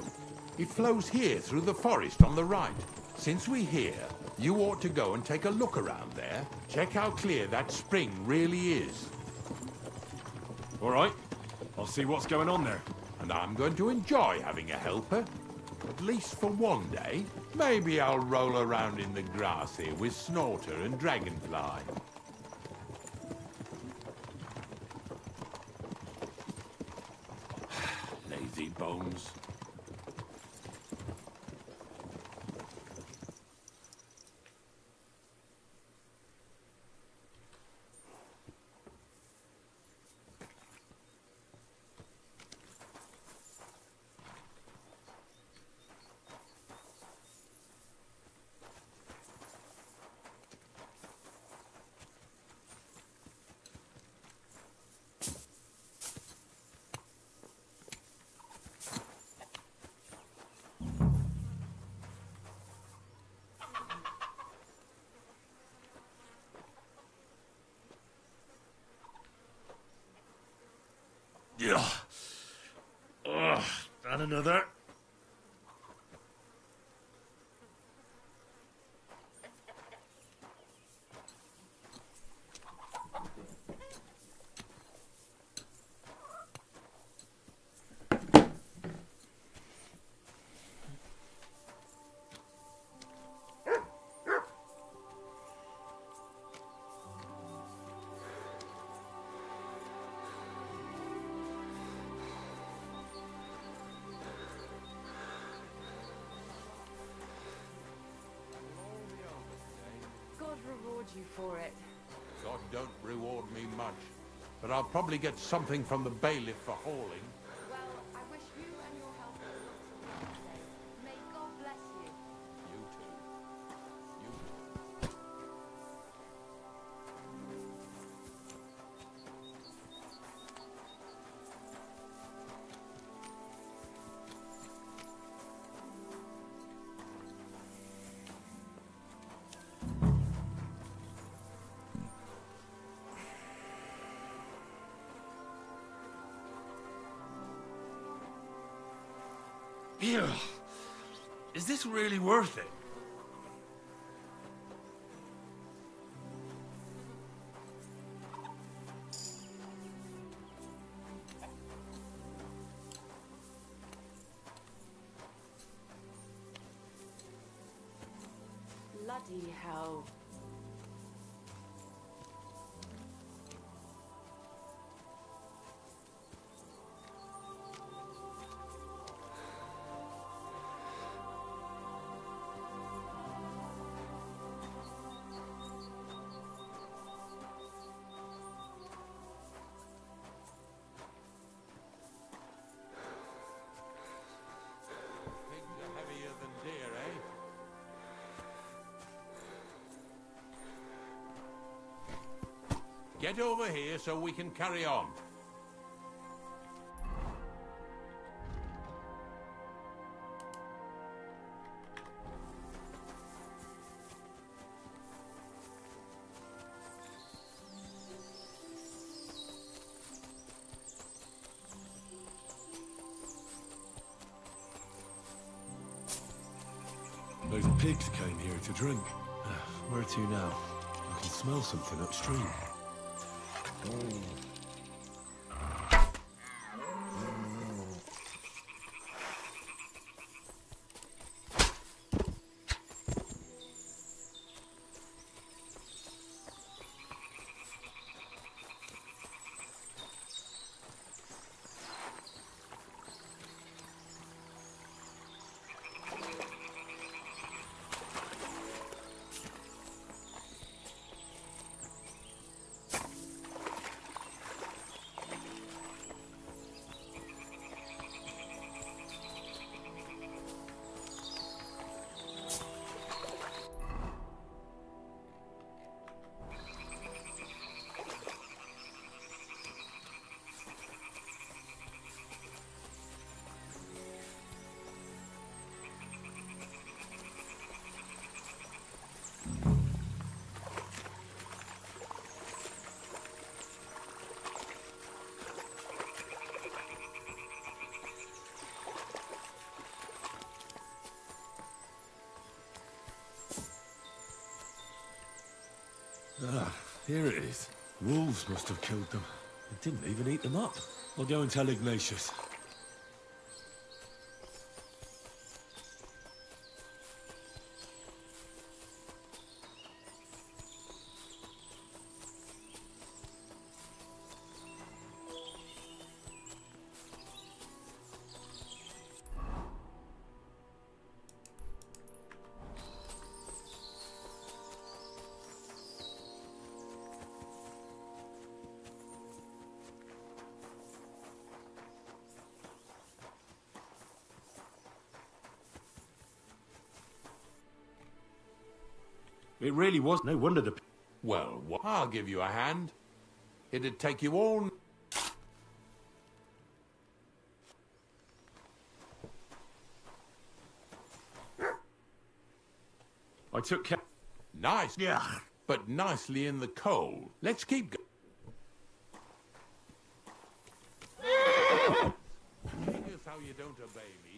It flows here through the forest on the right. Since we're here, you ought to go and take a look around there. Check how clear that spring really is. All right, I'll see what's going on there. And I'm going to enjoy having a helper. At least for one day. Maybe I'll roll around in the grass here with Snorter and Dragonfly. Lazy bones. another. God reward you for it. God don't reward me much, but I'll probably get something from the bailiff for hauling. Well, I wish you and your helpers lots of luck today. May God bless you. You too. You too. Ew. Is this really worth it? Bloody hell. Pigs are heavier than deer, eh? Get over here so we can carry on. Those pigs came here to drink. Where to now? I can smell something upstream. Ah, here it is. Wolves must have killed them. They didn't even eat them up. I'll go and tell Ignatius. It really was. No wonder the... Well, I'll give you a hand. It'd take you all... I took care... Nice. Yeah. But nicely in the cold. Let's keep going. Here's how you don't obey me.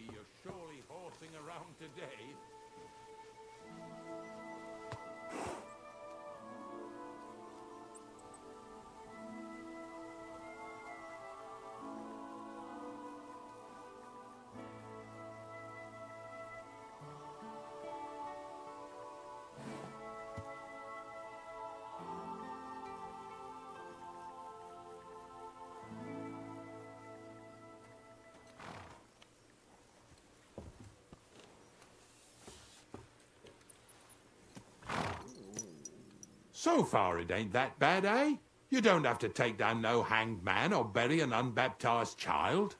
So far it ain't that bad, eh? You don't have to take down no hanged man or bury an unbaptized child.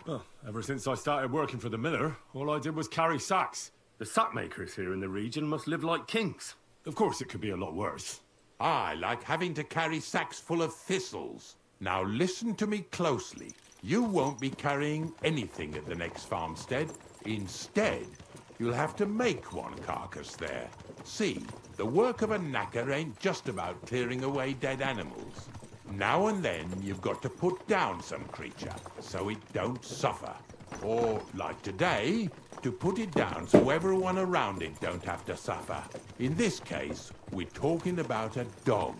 Well, ever since I started working for the miller, all I did was carry sacks. The sack makers here in the region must live like kings. Of course, it could be a lot worse. I like having to carry sacks full of thistles. Now listen to me closely. You won't be carrying anything at the next farmstead. Instead, you'll have to make one carcass there. See, the work of a knacker ain't just about clearing away dead animals. Now and then, you've got to put down some creature, so it don't suffer. Or, like today, to put it down so everyone around it don't have to suffer. In this case, we're talking about a dog.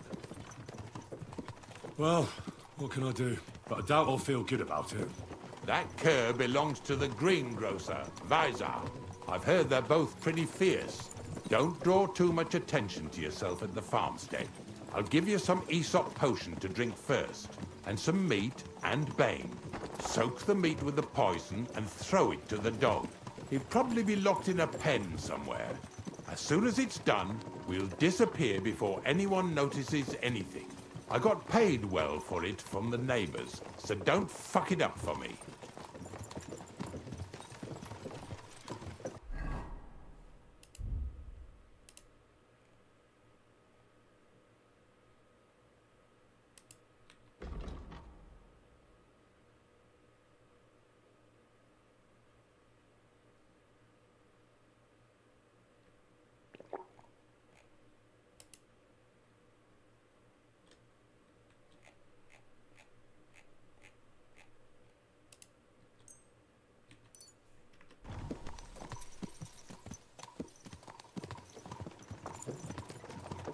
Well, what can I do? But I doubt I'll feel good about it. That cur belongs to the greengrocer, Vizar. I've heard they're both pretty fierce. Don't draw too much attention to yourself at the farmstead. I'll give you some Aesop potion to drink first, and some meat and bane. Soak the meat with the poison and throw it to the dog. He'll probably be locked in a pen somewhere. As soon as it's done, we'll disappear before anyone notices anything. I got paid well for it from the neighbors, so don't fuck it up for me.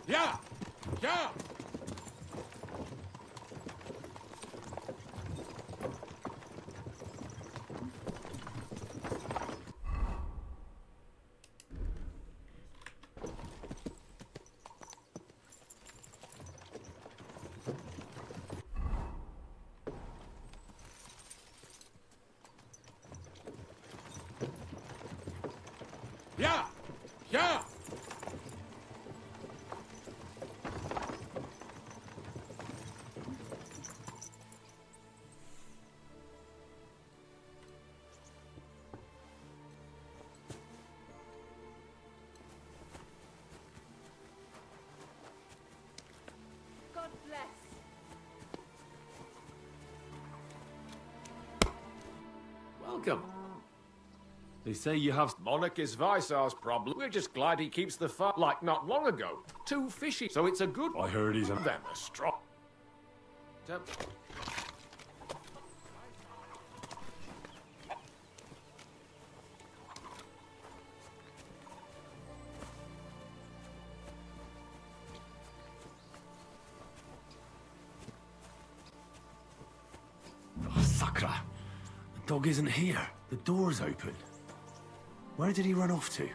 Yeah! Yeah! Yeah! Yeah! God bless. Welcome. They say you have... Monarch is Vizar's problem. We're just glad he keeps the fun like not long ago. Too fishy, so it's a good... I heard he's a... Them a strong... Oh, Sakra. The dog isn't here. The door's open. Where did he run off to?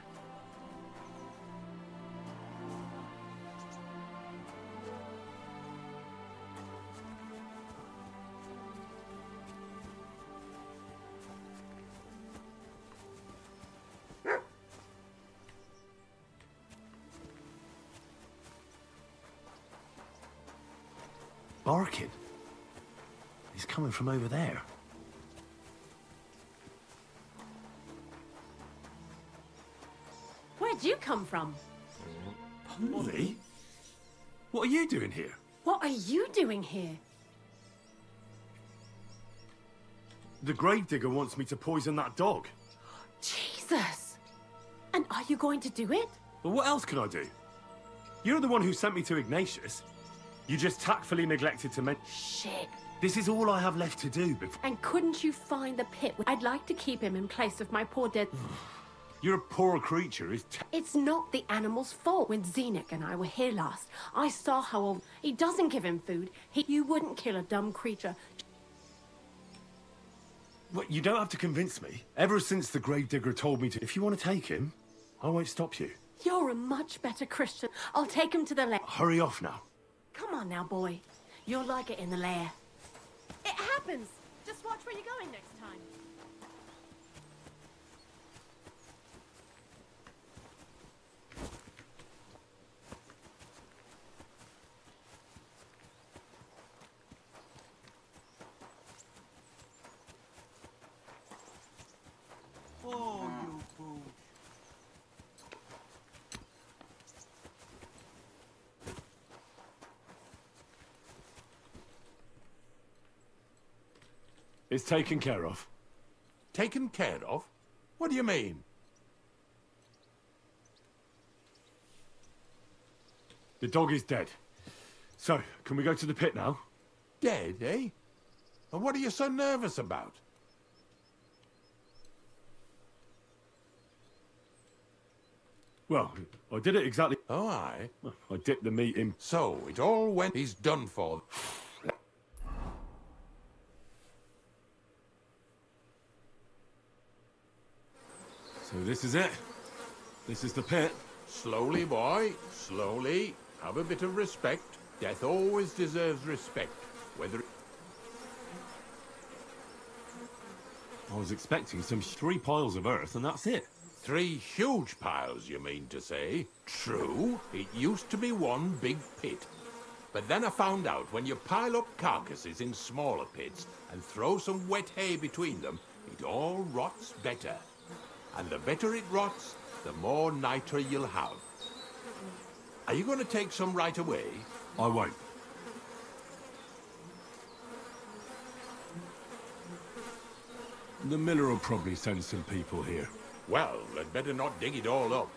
Barking. He's coming from over there. Where'd you come from? Molly? What are you doing here? What are you doing here? The gravedigger wants me to poison that dog. Jesus! And are you going to do it? Well, what else can I do? You're the one who sent me to Ignatius. You just tactfully neglected to mention... Shit. This is all I have left to do before... And couldn't you find the pit? I'd like to keep him in place of my poor dead... You're a poor creature. It's not the animal's fault. When Zenek and I were here last, I saw how old... He doesn't give him food. You wouldn't kill a dumb creature. Well, you don't have to convince me. Ever since the gravedigger told me to... If you want to take him, I won't stop you. You're a much better Christian. I'll take him to the lair. Hurry off now. Come on now, boy. You'll like it in the lair. It happens. Just watch where you're going next time. It's taken care of. Taken care of? What do you mean? The dog is dead. So, can we go to the pit now? Dead, eh? And what are you so nervous about? Well, I did it exactly... Oh, aye? I dipped the meat in... So, it all went... He's done for. So this is it. This is the pit. Slowly, boy. Slowly. Have a bit of respect. Death always deserves respect. Whether... I was expecting some 3 piles of earth, and that's it. 3 huge piles, you mean to say? True, it used to be one big pit. But then I found out when you pile up carcasses in smaller pits and throw some wet hay between them, it all rots better. And the better it rots, the more nitra you'll have. Are you going to take some right away? I won't. The miller will probably send some people here. Well, they'd better not dig it all up.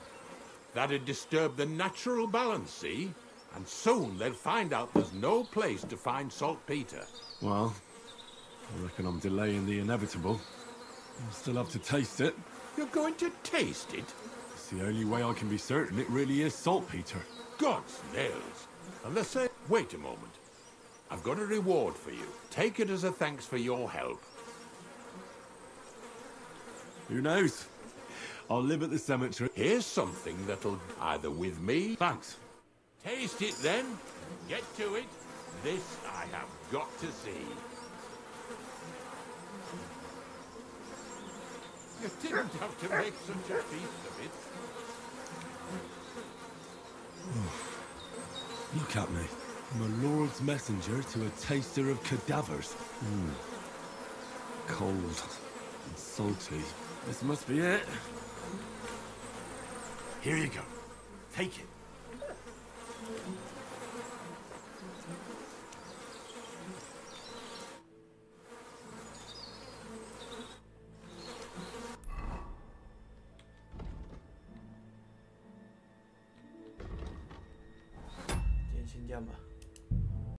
That'd disturb the natural balance, see? And soon they'll find out there's no place to find saltpeter. Well, I reckon I'm delaying the inevitable. I'll still have to taste it. You're going to taste it? It's the only way I can be certain it really is saltpeter. God's nails. And they say... Wait a moment. I've got a reward for you. Take it as a thanks for your help. Who knows? I'll live at the cemetery. Here's something that'll either with me... Thanks. Taste it then. Get to it. This I have got to see. You didn't have to make such a feast of it. Look at me. I'm a lord's messenger to a taster of cadavers. Cold and salty. This must be it. Here you go. Take it.今天先这样吧。